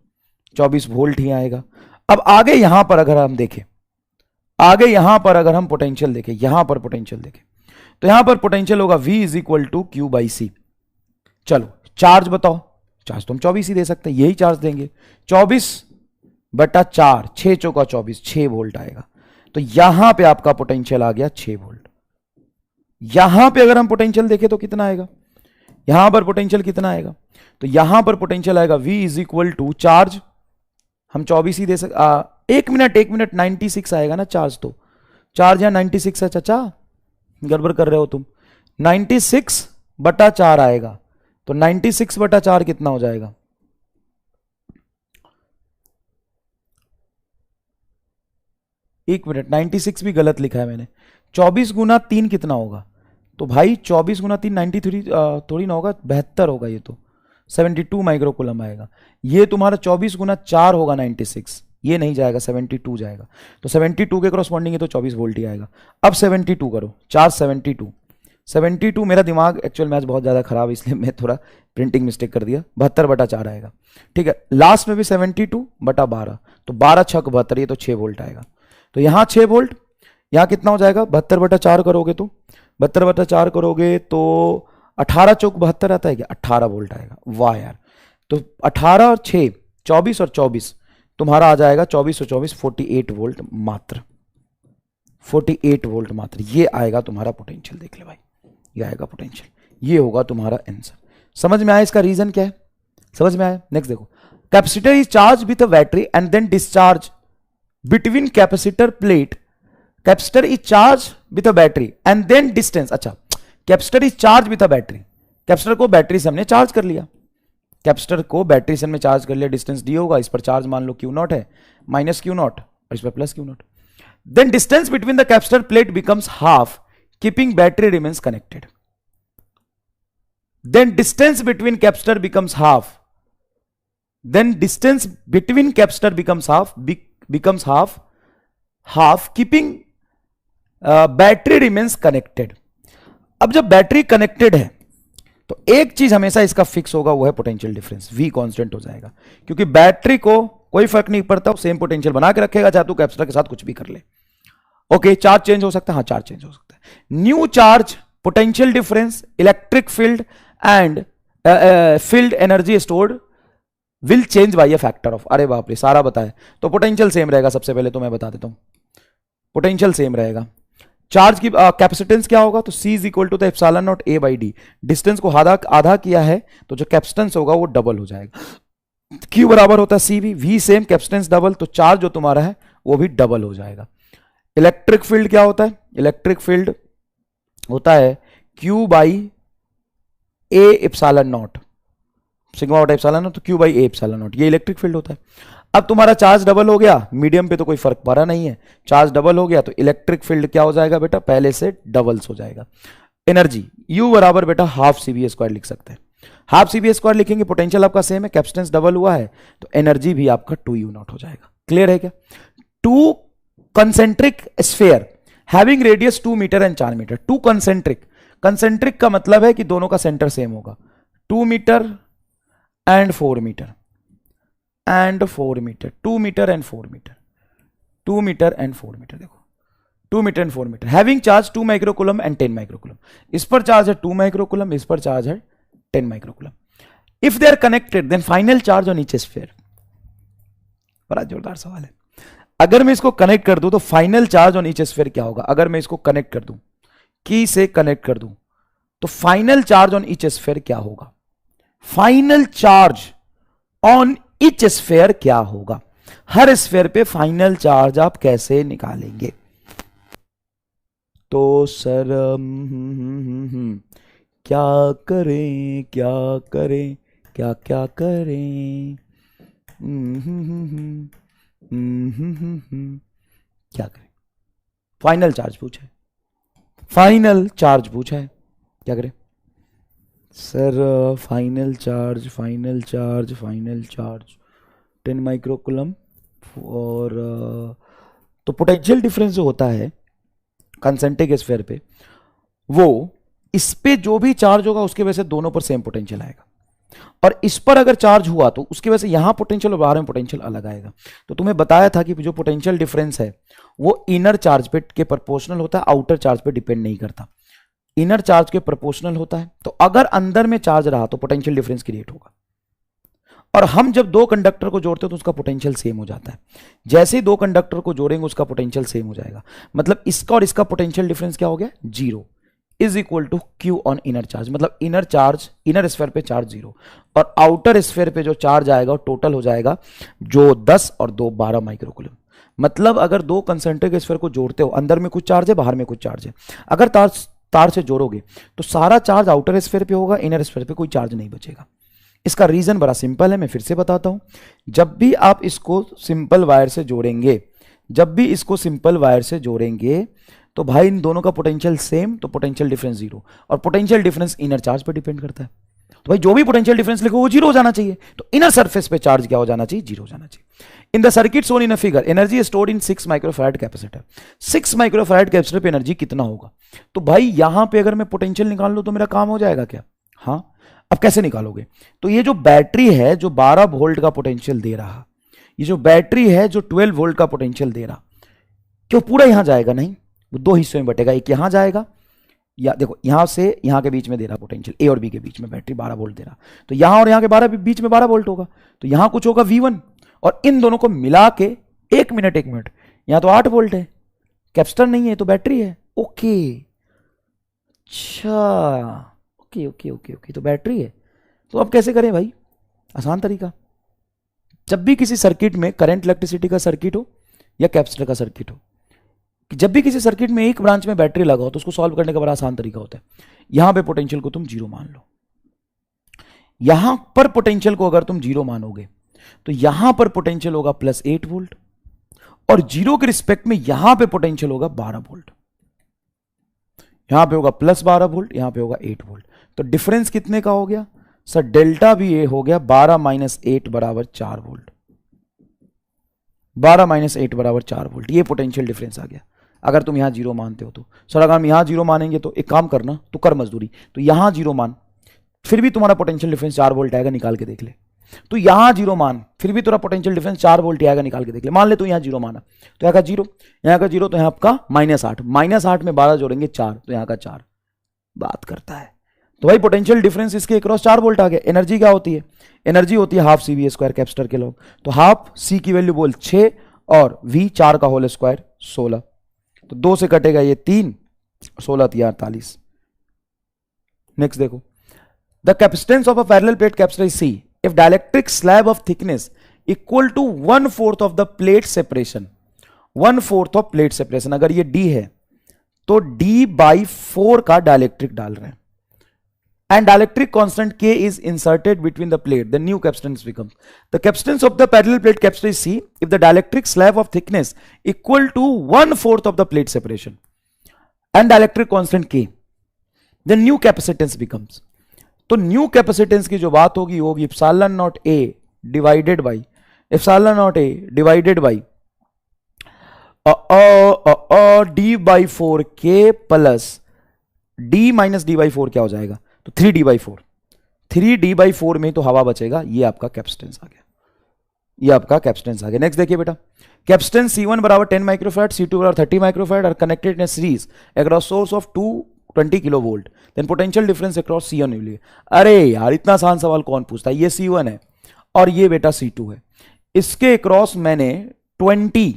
24 वोल्ट ही आएगा। अब आगे यहां पर अगर हम देखें, आगे यहां पर अगर हम पोटेंशियल देखें, यहां पर पोटेंशियल देखें, तो यहां पर पोटेंशियल होगा V is equal to Q/C। चलो चार्ज बताओ, चार्ज तो हम 24 ही दे सकते हैं, यही चार्ज देंगे, 24/4, 6 चौका 24, 6 वोल्ट आएगा। तो यहां पे आपका पोटेंशियल आ गया 6 वोल्ट। यहां पे अगर हम पोटेंशियल देखें तो कितना आएगा? यहां पर पोटेंशियल कितना आएगा? तो यहां पर पोटेंशियल आएगा V is equal to, charge हम 24 ही दे सकते, एक मिनट 96 आएगा ना चार्ज, तो चार्ज यहां 96 है, चाचा गड़बड़ कर रहे हो तुम, 96/4 आएगा, तो 96/4 कितना हो जाएगा? एक मिनट, 96 भी गलत लिखा है मैंने, 24 गुना 3 कितना होगा? तो भाई 24 गुना 3 93 थोड़ी ना होगा, 72 होगा, ये तो 72 माइक्रोकूलम आएगा। ये तुम्हारा 24 गुना 4 होगा 96, ये नहीं जाएगा, 72 जाएगा, तो 72 के क्रॉसपॉन्डिंग है तो 24 वोल्ट ही आएगा। अब 72 करो, 4 72, मेरा दिमाग एक्चुअल मैथ बहुत ज्यादा खराब है इसलिए मैं थोड़ा प्रिंटिंग मिस्टेक कर दिया, 72/4 आएगा। ठीक है, लास्ट में भी 72/12, तो 12 6 72, ये तो 6 वोल्ट आएगा। तो यहां 6 वोल्ट, यहां कितना हो जाएगा? 72/4 करोगे तो 72/4 करोगे तो 18 चौक 72 आता है क्या? 18 वोल्ट आएगा। वाह यार, तो 18 और 6 24 और 24 तुम्हारा आ जाएगा 24 और 24 48 वोल्ट मात्र, 48 वोल्ट मात्र, ये आएगा तुम्हारा पोटेंशियल। देख ले भाई, ये आएगा पोटेंशियल, ये होगा तुम्हारा आंसर। समझ में आया इसका रीजन क्या है? समझ में आया? नेक्स्ट देखो, capacitor is charge with a battery and then discharge between capacitor plate. Capacitor is charge with a battery and then distance. अच्छा, capacitor is charge with a battery, capacitor को बैटरी से हमने चार्ज कर लिया, capacitor को battery से हमने charge कर लिया, डिस्टेंस डी होगा, इस पर चार्ज मान लो क्यू नॉट है, माइनस क्यू नॉट, और इस पर plus Q naught. Then distance between the capacitor plate becomes half, keeping battery remains connected. Then distance between capacitor becomes half, then distance between capacitor becomes half keeping battery remains connected. अब जब battery connected है तो एक चीज हमेशा इसका fix होगा, वो है पोटेंशियल डिफरेंस, V कांस्टेंट हो जाएगा, क्योंकि बैटरी को कोई फर्क नहीं पड़ता, वो सेम पोटेंशियल बना के रखेगा, चाहे तू कैपेसिटर के साथ कुछ भी कर ले। ओके, चार्ज चेंज हो सकता है, हाँ चार्ज चेंज हो सकता है। New charge, potential difference, electric field and field energy stored will change bye a factor of. अरे बाप रे, सारा बताए तो पोटेंशियल सेम रहेगा। सबसे पहले तो मैं बता देता हूं, पोटेंशियल सेम रहेगा। चार्ज की कैपेसिटेंस क्या होगा, तो C is equal to the epsilon naught A by D. Distance को आधा किया है तो जो कैपेसिटेंस होगा वो डबल हो जाएगा। Q बराबर होता है CV, V same, capacitance double, तो चार्ज जो तुम्हारा है वो भी डबल हो जाएगा। इलेक्ट्रिक फील्ड क्या होता है, इलेक्ट्रिक फील्ड होता है Q by A epsilon not, sigma बटा एप्सिलॉन नॉट, तो Q by A epsilon not, ये इलेक्ट्रिक फील्ड होता है। अब तुम्हारा चार्ज डबल हो गया, मीडियम पे तो कोई फर्क पड़ा नहीं है, चार्ज डबल हो गया तो इलेक्ट्रिक फील्ड क्या हो जाएगा बेटा, पहले से डबल्स हो जाएगा। एनर्जी U बराबर बेटा हाफ CV स्क्वायर लिख सकते हैं, हाफ CV स्क्वायर लिखेंगे, पोटेंशियल आपका सेम है, कैपेसिटेंस डबल हुआ है तो एनर्जी भी आपका 2U नॉट हो जाएगा। क्लियर है क्या? Two concentric sphere having radius 2 metre and 4 metre. Two concentric, concentric का मतलब है कि दोनों का सेंटर सेम होगा, 2 metre and 4 metre and 4 metre, 2 metre and 4 metre, 2 metre and 4 metre, देखो 2 metre and 4 metre, having charge 2 microcoulomb and 10 microcoulomb. इस पर चार्ज है 2 माइक्रोकूलम, इस पर चार्ज है 10 microcoulomb. If they are connected then final charge on each sphere. बड़ा जोरदार सवाल है। अगर मैं इसको कनेक्ट कर दूं तो final charge on each sphere क्या होगा? अगर मैं इसको कनेक्ट कर दूं, की से कनेक्ट कर दूं, तो final charge on each sphere क्या होगा? Final charge on each sphere क्या होगा? हर स्फीयर पे फाइनल चार्ज आप कैसे निकालेंगे? तो सर क्या करें, क्या करें, क्या क्या करें, क्या करें? फाइनल चार्ज पूछा है, फाइनल चार्ज पूछा है, क्या करें sir? Final charge, final charge, final charge 10 microcoulomb, और तो पोटेंशियल डिफरेंस जो होता है कंसेंट्रिक स्फीयर पे, वो इस पे जो भी चार्ज होगा उसके वजह से दोनों पर सेम पोटेंशियल आएगा, और इस पर अगर चार्ज हुआ तो उसकी वजह से यहां पोटेंशियल और बाहर में पोटेंशियल अलग आएगा। तो तुम्हें बताया था कि जो पोटेंशियल डिफरेंस है वो इनर चार्ज पे के प्रोपोर्शनल होता है, आउटर चार्ज पे डिपेंड नहीं करता, इनर चार्ज के प्रोपोर्शनल होता है। तो अगर अंदर में चार्ज रहा तो पोटेंशियल डिफरेंस क्रिएट होगा, और हम जब दो कंडक्टर को जोड़ते हैं तो उसका पोटेंशियल सेम हो जाता है। जैसे ही दो कंडक्टर को जोड़ेंगे उसका पोटेंशियल सेम हो जाएगा, मतलब इसका और इसका पोटेंशियल डिफरेंस क्या हो गया? 0 is equal to Q on inner charge, मतलब इनर चार्ज, इनर स्फीयर पे चार्ज 0 और आउटर स्फीयर पे जो चार्ज आएगा टोटल हो जाएगा जो 10 और 2 12 माइक्रोकूलम। मतलब अगर दो कंसेंट्रिक स्फीयर को जोड़ते हो, अंदर में कुछ चार्ज है, बाहर में कुछ चार्ज है, अगर तार से जोड़ोगे तो सारा चार्ज आउटर स्फीयर पे होगा, इनर स्फीयर पे कोई चार्ज नहीं बचेगा। इसका रीजन बड़ा सिंपल है, मैं फिर से बताता हूं। जब भी आप इसको सिंपल वायर से जोड़ेंगे, जब भी इसको सिंपल वायर से जोड़ेंगे तो भाई इन दोनों का पोटेंशियल सेम, तो पोटेंशियल डिफरेंस 0, और पोटेंशियल डिफरेंस इनर चार्ज पर डिपेंड करता है। तो भाई जो भी पोटेंशियल डिफरेंस लिखो वो 0 हो जाना चाहिए, तो इनर सरफेस पे चार्ज क्या हो जाना चाहिए? 0 हो जाना चाहिए। इन the circuit shown in a figure, energy stored in 6 microfarad capacitor. 6 microfarad capacitor पे एनर्जी कितना होगा? तो भाई यहां पे अगर मैं पोटेंशियल निकाल लूं तो मेरा काम हो जाएगा क्या? हाँ। अब कैसे निकालोगे? तो ये जो बैटरी है जो 12 वोल्ट का पोटेंशियल दे रहा, ये जो बैटरी है जो 12 वोल्ट का पोटेंशियल दे रहा, क्यों पूरा यहां जाएगा? नहीं, वो दो हिस्सों में बटेगा, एक यहां जाएगा, या देखो यहां से यहां के बीच में दे रहा पोटेंशियल, ए और बी के बीच में बैटरी 12 वोल्ट दे रहा, तो यहां और यहां के 12 बीच में 12 वोल्ट होगा, तो यहां कुछ होगा V1, और इन दोनों को मिला के एक मिनट यहां तो 8 वोल्ट है, कैपेसिटर नहीं है तो बैटरी है। ओके, अच्छा ओके ओके ओके ओके, तो बैटरी है। तो अब कैसे करें भाई? आसान तरीका, जब भी किसी सर्किट में करंट इलेक्ट्रिसिटी का सर्किट हो या कैपेसिटर का सर्किट हो, कि जब भी किसी सर्किट में एक ब्रांच में बैटरी लगा हो, तो उसको सॉल्व करने का बड़ा आसान तरीका होता है। यहां पे पोटेंशियल को तुम जीरो मान लो, यहां पर पोटेंशियल को अगर तुम जीरो मानोगे तो यहां पर पोटेंशियल होगा +8 वोल्ट, और जीरो के रिस्पेक्ट में यहां पे पोटेंशियल होगा 12 वोल्ट। यहां पे होगा +12 वोल्ट, यहां पे होगा 8 वोल्ट। तो डिफरेंस कितने का हो गया सर? डेल्टा भी ये हो गया 12 - 8 बराबर 4 वोल्ट। 12 - 8 बराबर 4 वोल्ट, ये पोटेंशियल डिफरेंस आ गया। अगर तुम यहां जीरो मानते हो तो सर अगर हम यहां जीरो मानेंगे तो एक काम करना, तो कर मजदूरी, तो यहां जीरो मान, फिर भी तुम्हारा पोटेंशियल डिफरेंस 4 वोल्ट आएगा, निकाल के देख ले। तो यहां जीरो मान, फिर भी तुम्हारा पोटेंशियल डिफरेंस 4 वोल्ट आएगा, निकाल के देख ले। मान ले तो यहां जीरो माना, तो यहाँ का जीरो, यहाँ का जीरो, तो यहाँ आपका -8, -8 में 12 जोड़ेंगे 4, तो यहाँ का 4 बात करता है। तो भाई पोटेंशियल डिफरेंस इसके अक्रॉस 4 वोल्ट आ गया। एनर्जी क्या होती है? एनर्जी होती है हाफ CV² कैपेसिटर के लोग, तो हाफ C की वैल्यू बोल 6 और V 4 का होल स्क्वायर 16, तो 2 से कटेगा ये 3, 16 × 48। नेक्स्ट देखो, the capacitance of a parallel plate capacitor is C if dielectric slab of thickness equal to 1/4 of the plate separation, 1/4 of plate separation। अगर ये D है तो D/4 का डायलेक्ट्रिक डाल रहे हैं, and dielectric constant K is inserted between the plate, the new capacitance becomes the capacitance of the parallel plate capacitor is C if the dielectric slab of thickness equal to 1/4 of the plate separation and dielectric constant K, the new capacitance becomes। तो new capacitance की जो बात होगी होगी ε0A divided by ε0A divided by D/4 K plus D - D/4 क्या हो जाएगा? तो 3D/4, 3D/4 में तो हवा बचेगा। ये आपका कैपेसिटेंस आ गया, ये आपका कैपेसिटेंस आ गया। नेक्स्ट देखिए बेटा, कैपेसिटेंस C1 बराबर 10 माइक्रोफैराड, C2 बराबर 30 microfarad are connected in series across source of 220 kilovolt, then potential difference across C1 मिली। अरे यार इतना आसान सवाल कौन पूछता है? ये C1 है और ये बेटा C2 है, इसके अक्रॉस मैंने 20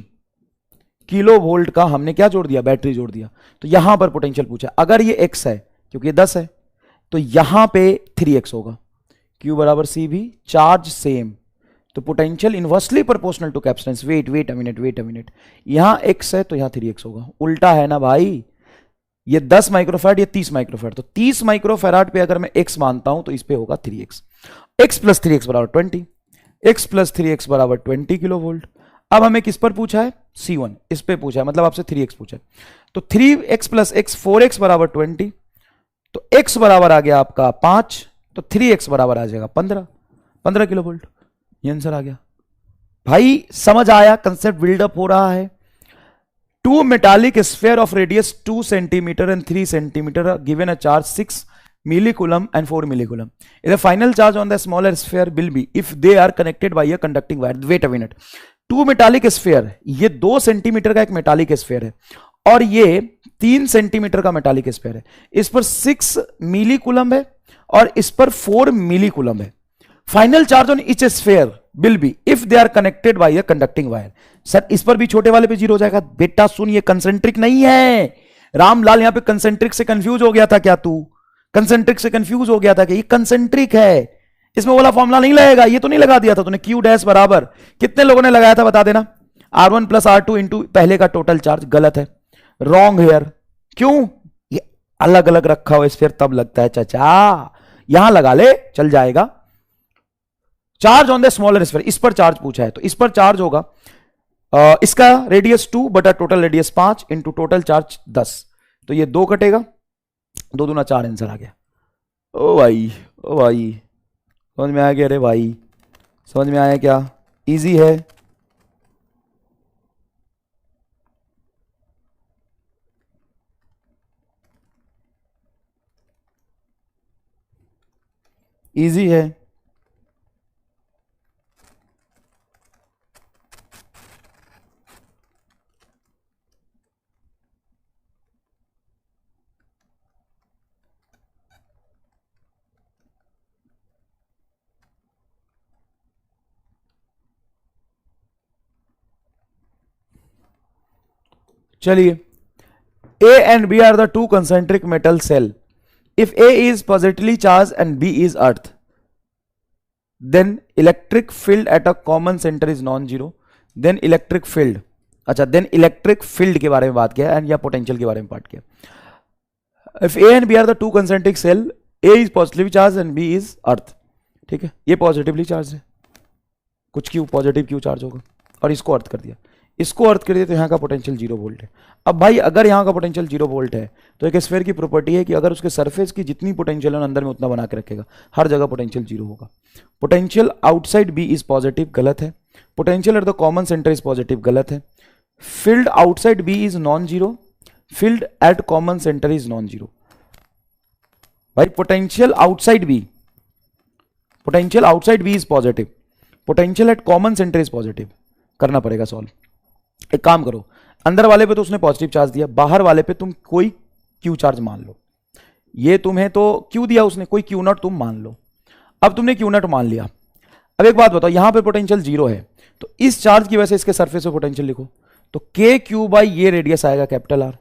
किलो वोल्ट का हमने क्या जोड़ दिया? बैटरी जोड़ दिया। तो यहां पर पोटेंशियल पूछा, अगर ये x है क्योंकि ये 10 है, तो यहां पे 3x होगा, Q बराबर CV, चार्ज सेम, तो potential inversely proportional to capacitance. Wait a minute, यहां x है तो यहां 3x होगा, उल्टा है ना भाई। ये 10 माइक्रोफैराड, ये 30 माइक्रोफैराड, तो 30 माइक्रोफैराड पे अगर मैं x मानता हूं तो इस पे होगा 3x, x + 3x बराबर 20, x + 3x बराबर 20 किलो वोल्ट। अब हमें किस पर पूछा है? C1, इस पे पूछा है, मतलब आपसे 3x पूछा है। तो 3x + x 4x बराबर 20, तो x बराबर आ गया आपका 5, तो 3x बराबर आ जाएगा 15 किलो वोल्ट। ये आंसर आ गया भाई। समझ आया? कंसेप्ट बिल्डअप हो रहा है। Two metallic sphere of radius 2 centimeter and 3 centimeter are given a charge 6 millicoulomb and 4 millicoulomb. The final charge on the smaller sphere will be if they are connected by a conducting wire. Wait a minute. Two metallic sphere, ये 2 centimetre का एक metallic sphere है और ये 3 centimetre का metallic sphere है। इस पर 6 मिलीकूलम है और इस पर 4 मिलीकूलम है। Final charge on each sphere will be if they are connected by a conducting wire. Sir इस पर भी छोटे वाले पे 0 हो जाएगा। बेटा सुन, ये कंसेंट्रिक नहीं है। रामलाल यहां पे कंसेंट्रिक से कंफ्यूज हो गया था क्या? तू कंसेंट्रिक से कंफ्यूज हो गया था कि ये कंसेंट्रिक है, इसमें वाला फॉर्मूला नहीं लगेगा। ये तो नहीं लगा दिया था तूने? Q डैश बराबर कितने लोगों ने लगाया था बता देना? R1 + R2 इंटू पहले का टोटल चार्ज। गलत है, रॉन्ग हेयर। क्यों? ये अलग अलग रखा हुआ स्फीयर तब लगता है चाचा, यहां लगा ले चल जाएगा। Charge on the smaller sphere, इस पर चार्ज पूछा है तो इस पर चार्ज होगा इसका रेडियस 2 बटा total radius 5 into total charge 10, तो ये 2 कटेगा, 2 दूना 4 आंसर आ गया। ओ भाई समझ में आया क्या? अरे भाई समझ में आया क्या? इजी है। इजी है। चलिए, A and B are the two concentric metal cell if A is positively charge and B is earth, then electric field at a common centre is non zero, then electric field, अच्छा then electric field के बारे में बात किया and या potential के बारे में बात किया। If A and B are the two concentric cell, A is positively charge and B is earth, ठीक है, ये पॉजिटिवली चार्ज है, कुछ क्यू पॉजिटिव क्यू चार्ज होगा, और इसको अर्थ कर दिया, इसको अर्थ कर दिया, तो यहाँ का पोटेंशियल 0 वोल्ट है। अब भाई अगर यहाँ का पोटेंशियल 0 वोल्ट है तो एक स्फीयर की प्रॉपर्टी है कि अगर उसके सरफेस की जितनी पोटेंशियल है अंदर में उतना बना के रखेगा, हर जगह पोटेंशियल 0 होगा। Potential outside B is positive, गलत है। Potential at the common centre is positive, गलत है। Field outside B is non zero, field at common centre is non zero. भाई potential outside B is positive, potential at common centre is positive, करना पड़ेगा solve. एक काम करो, अंदर वाले पे तो उसने पॉजिटिव चार्ज दिया, बाहर वाले पे तुम कोई क्यू चार्ज मान लो, ये तुम्हें तो क्यू दिया उसने, कोई क्यू नॉट तुम मान लो। अब तुमने क्यू नॉट मान लिया। अब एक बात बताओ, यहां पे पोटेंशियल 0 है, तो इस चार्ज की वजह से इसके सरफेस पे पोटेंशियल लिखो, तो के क्यू बाई ये रेडियस आएगा कैपिटल आर,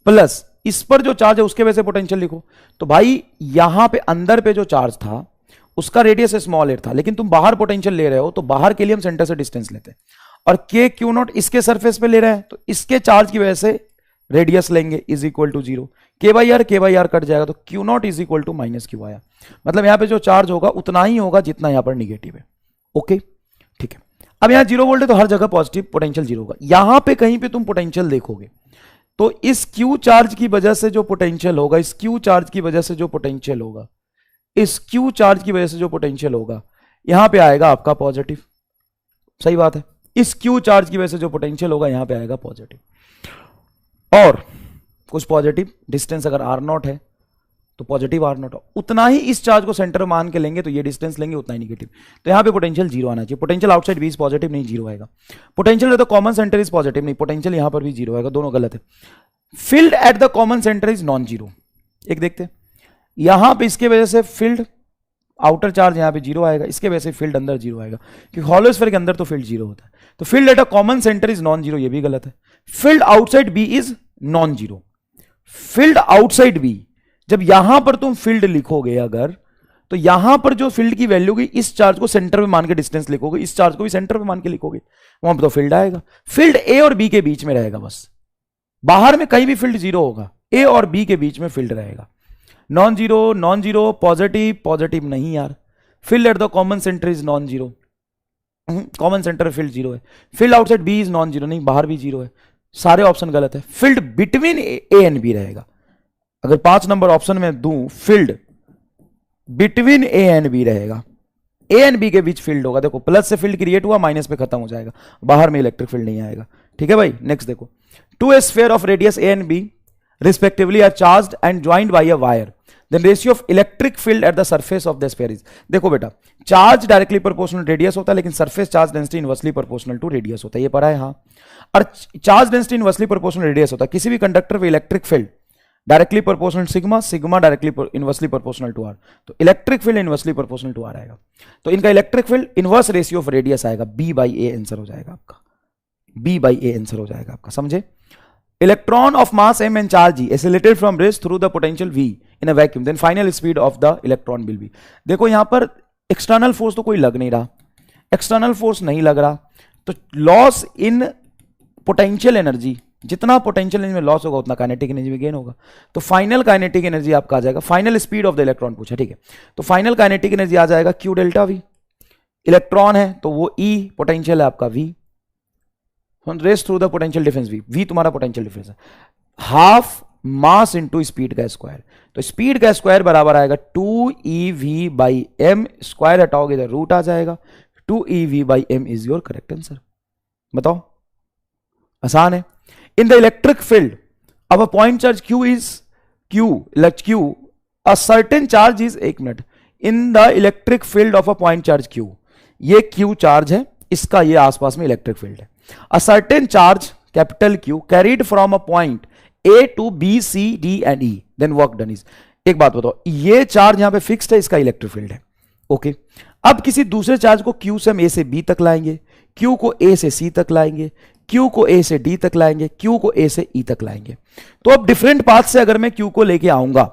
प्लस इस पर जो चार्ज है उसके वजह से पोटेंशियल लिखो। तो भाई यहां पे अंदर पे जो चार्ज था उसका रेडियस स्मॉल एयर था, लेकिन तुम बाहर पोटेंशियल ले रहे हो, तो बाहर के लिए हम सेंटर से डिस्टेंस लेते हैं, और के क्यू नॉट इसके सरफेस पे ले रहे हैं, तो इसके चार्ज की वजह से रेडियस लेंगे इज इक्वल टू 0, के बाई आर कट जाएगा, तो Q naught is equal to minus Q आया। मतलब यहां पे जो चार्ज होगा उतना ही होगा जितना यहां पर निगेटिव है। ओके ठीक है। अब यहां 0 वोल्ट है तो हर जगह पॉजिटिव, पोटेंशियल 0 होगा। यहां पे कहीं पे तुम पोटेंशियल देखोगे तो इस क्यू चार्ज की वजह से जो पोटेंशियल होगा, इस क्यू चार्ज की वजह से जो पोटेंशियल होगा, इस क्यू चार्ज की वजह से जो पोटेंशियल होगा, यहां पे आएगा आपका पॉजिटिव। सही बात है, इस क्यू चार्ज की वजह से जो पोटेंशियल होगा यहां पे आएगा पॉजिटिव, और कुछ पॉजिटिव डिस्टेंस अगर आर नॉट है तो पॉजिटिव आर नॉट, उतना ही इस चार्ज को सेंटर मान के लेंगे तो ये डिस्टेंस लेंगे उतना ही निगेटिव, तो यहां पे पोटेंशियल 0 आना चाहिए। पोटेंशियल आउटसाइड भी इज पॉजिटिव, नहीं 0 आएगा। Potential at the common centre is positive, नहीं, पोटेंशियल यहां पर भी 0 आएगा, दोनों गलत है। Field at the common centre is non zero, एक देखते हैं, यहां पे इसके वजह से फील्ड आउटर चार्ज यहां पे 0 आएगा, इसके वजह से फील्ड अंदर 0 आएगा, क्योंकि हॉलो स्फीयर के अंदर तो फील्ड 0 होता है। तो field at a common centre is non zero, ये भी गलत है। Field outside B is non zero, field outside B, जब यहां पर तुम फील्ड लिखोगे अगर, तो यहां पर जो फील्ड की वैल्यू होगी, इस चार्ज को सेंटर में मान के डिस्टेंस लिखोगे, इस चार्ज को भी सेंटर में मान के लिखोगे, वहां पर तो फील्ड आएगा। फील्ड ए और बी के बीच में रहेगा, बस बाहर में कहीं भी फील्ड 0 होगा, ए और बी के बीच में फील्ड रहेगा। नॉन जीरो, पॉजिटिव, पॉजिटिव नहीं यार। Field at the common centre is non zero, common centre field 0 है। Field outside B is non zero, नहीं, बाहर भी 0 है, सारे ऑप्शन गलत है। Field between A and B रहेगा, अगर 5 नंबर ऑप्शन में दूं, field between A and B रहेगा, ए एंड बी के बीच फील्ड होगा। देखो प्लस से फील्ड क्रिएट हुआ, माइनस पे खत्म हो जाएगा, बाहर में इलेक्ट्रिक फील्ड नहीं आएगा। ठीक है भाई, नेक्स्ट देखो, two sphere of radius A and B respectively are charged and joined by a wire, then ratio of electric field at the surface of the sphere is. देखो बेटा, चार्ज डायरेक्टली प्रोपोर्शनल रेडियस होता है, लेकिन surface charge density inversely proportional to radius होता है, ये पढ़ा है हाँ। और charge density inversely proportional radius होता है, किसी भी कंडक्टर में electric field directly proportional sigma, sigma directly inversely proportional to R, तो electric field inversely proportional to R आएगा। तो इनका electric field inverse ratio of radius आएगा, बी बाई ए आंसर हो जाएगा आपका, बी बाई ए आंसर हो जाएगा आपका, समझे। Electron of mass m and charge g accelerated from rest through the potential v in a vacuum, then final speed of the electron will be। देखो यहां पर एक्सटर्नल फोर्स तो कोई लग नहीं रहा, एक्सटर्नल फोर्स नहीं लग रहा, तो लॉस इन पोटेंशियल एनर्जी, जितना पोटेंशियल एनर्जी में लॉस होगा उतना काइनेटिक एनर्जी में गेन होगा, तो फाइनल काइनेटिक एनर्जी आपका आ जाएगा, final speed of the electron पूछा, ठीक है, तो फाइनल काइनेटिक एनर्जी आ जाएगा क्यू डेल्टा वी। इलेक्ट्रॉन है तो वो ई, पोटेंशियल है आपका V, race through the potential difference V, V तुम्हारा पोटेंशियल डिफरेंस है, हाफ मास इनटू स्पीड का स्क्वायर, तो स्पीड का स्क्वायर बराबर आएगा 2ev बाई एम, स्क्वायर हटाओगे तो रूट आ जाएगा, 2ev by M is your correct answer. बताओ, आसान है। In the electric field of a point charge q is q a certain charge is, एक मिनट, in the electric field of a point charge q, ये q charge है, इसका ये आसपास में इलेक्ट्रिक फील्ड है। A certain charge capital Q carried from a point A to B, C, D and E, then work done is। एक बात बताओ, ये चार्ज यहां पे फिक्स्ड है, इसका इलेक्ट्रिक फील्ड है, ओके। अब किसी दूसरे चार्ज को Q से हम A से B तक लाएंगे, Q को A से C तक लाएंगे, Q को A से D तक लाएंगे, Q को A से E तक लाएंगे। तो अब डिफरेंट पाथ से अगर मैं Q को लेके आऊंगा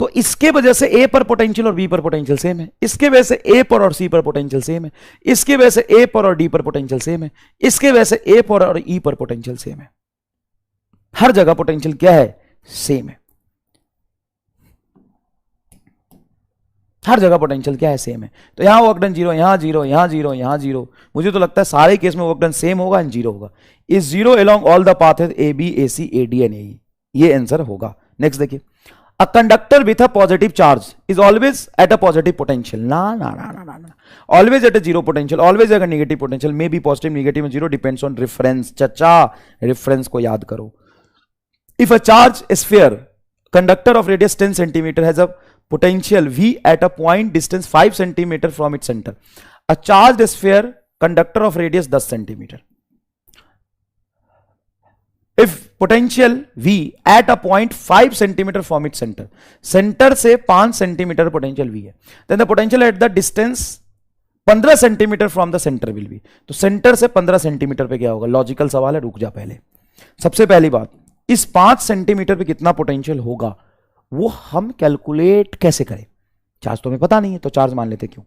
तो इसके वजह से ए पर पोटेंशियल और बी पर पोटेंशियल सेम है, इसके वजह से ए पर और सी पर पोटेंशियल सेम है, इसके वजह से ए पर और डी पर पोटेंशियल सेम है, इसके वजह से ए पर और ई पर पोटेंशियल सेम है। हर जगह पोटेंशियल क्या है? सेम है। हर जगह पोटेंशियल क्या है? सेम है। तो यहां वर्क डन 0, यहां 0, यहां 0, यहां 0। मुझे तो लगता है सारे केस में वर्क डन सेम होगा एंड 0 होगा। Is 0 along all the path A B A C A D and A. ये आंसर होगा। नेक्स्ट देखिए, a conductor with a positive charge is always at a positive potential. ना ना ना ना ना, always at a zero potential, always at a negative potential, may be positive negative में zero, depends on reference. चचा reference को याद करो। If a charge sphere conductor of radius 10 centimetre has a potential V at a point distance 5 centimeter from its center. A charged sphere conductor of radius 10 centimeter. If potential V at a point 5 centimeter from its center, center से 5 centimeter potential V है, then the potential at the distance 15 centimeter from the center will be. तो center से 15 centimetre पे क्या होगा? Logical सवाल है, रुक जा पहले। सबसे पहली बात, इस 5 सेंटीमीटर पे कितना पोटेंशियल होगा वो हम कैलकुलेट कैसे करें? चार्ज तो हमें पता नहीं है, तो चार्ज मान लेते क्यों।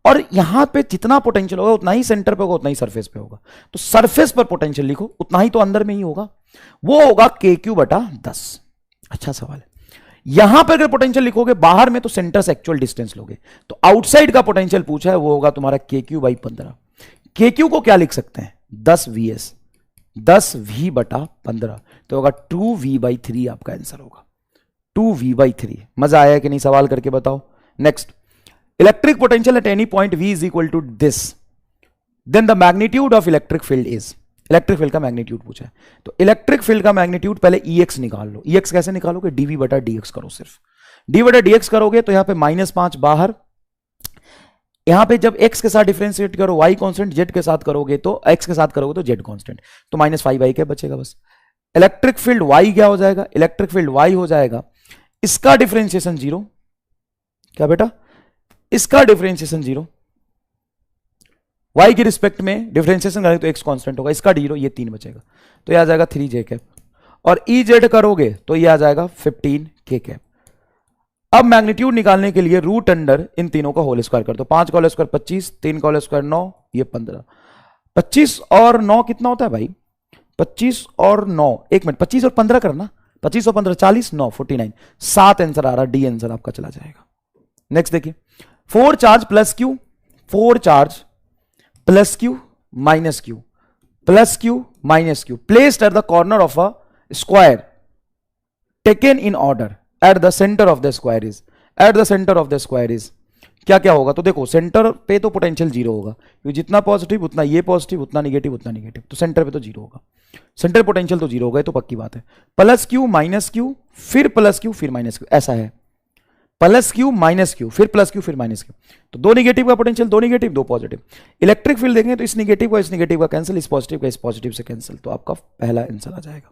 और यहां पे जितना पोटेंशियल होगा उतना ही सेंटर पे होगा, उतना ही सरफेस पे होगा। तो सरफेस पर पोटेंशियल लिखो, उतना ही तो अंदर में ही होगा, वो होगा KQ बटा 10। अच्छा सवाल है। यहां पर अगर पोटेंशियल लिखोगे बाहर में तो सेंटर से एक्चुअल डिस्टेंस लोगे, तो आउटसाइड का पोटेंशियल पूछा है, वो होगा तुम्हारा KQ बाई 15। KQ को क्या लिख सकते हैं? 10 VS, 10 V बटा 15, तो होगा 2V बाई 3 आपका आंसर होगा। 2V/3। मजा आया कि नहीं? सवाल करके बताओ। Next, electric potential at any point V is equal to this, then the magnitude of electric field is. Electric field का मैग्नीट्यूड पूछा है, तो इलेक्ट्रिक फील्ड का मैग्नीट्यूड पहले EX निकाल लो। EX कैसे निकालोगे? dV बटा dx करो, सिर्फ dV बटा dx करोगे तो यहां पे -5 बाहर, यहां पे जब x के साथ डिफरेंशिएट करो y कांस्टेंट, z के साथ करोगे तो x के साथ करोगे तो z कांस्टेंट, तो -5y क्या बचेगा बस। इलेक्ट्रिक फील्ड y क्या हो जाएगा? इलेक्ट्रिक फील्ड y हो जाएगा, इसका डिफरेंशिएशन 0, क्या बेटा? इसका डिफरेंशिएशन 0, y की रिस्पेक्ट में डिफरेंशिएशन करेंगे तो x कांस्टेंट होगा, इसका 0, ये 3 बचेगा, तो ये आ जाएगा 3j कैप। और EZ करोगे तो ये आ जाएगा 15k कैप। अब मैग्नीट्यूड निकालने के लिए रूट अंडर इन तीनों का होल स्क्वायर कर दो। 5 का होल स्क्वायर 25, 3 का होल स्क्वायर 9, ये 15। 25 और 9 कितना होता है भाई? 25 और 9, एक मिनट, 25 और 15 करना, 25 और 15 40, 9 49, 7 आंसर आ रहा, डी आंसर आपका चला जाएगा। नेक्स्ट देखिए, 4 charge plus Q, 4 charge plus Q minus Q, plus Q minus Q, placed at the corner of a square taken in order at the centre of the square is, at the centre of the square is क्या क्या होगा? तो देखो centre पे तो potential 0 होगा, क्योंकि जितना पॉजिटिव उतना ये पॉजिटिव, उतना निगेटिव उतना निगेटिव, तो सेंटर पे तो 0 होगा, सेंटर पोटेंशियल तो 0 होगा, तो पक्की बात है। प्लस Q माइनस Q, फिर प्लस Q फिर माइनस Q, ऐसा है। प्लस Q माइनस Q, फिर प्लस Q फिर माइनस Q, तो 2 निगेटिव का potential, 2 negative 2 positive. Electric field देखेंगे तो इस निगेटिव का कैंसिल, इस पॉजिटिव का इस पॉजिटिव से कैंसिल, तो आपका पहला आंसर आ जाएगा।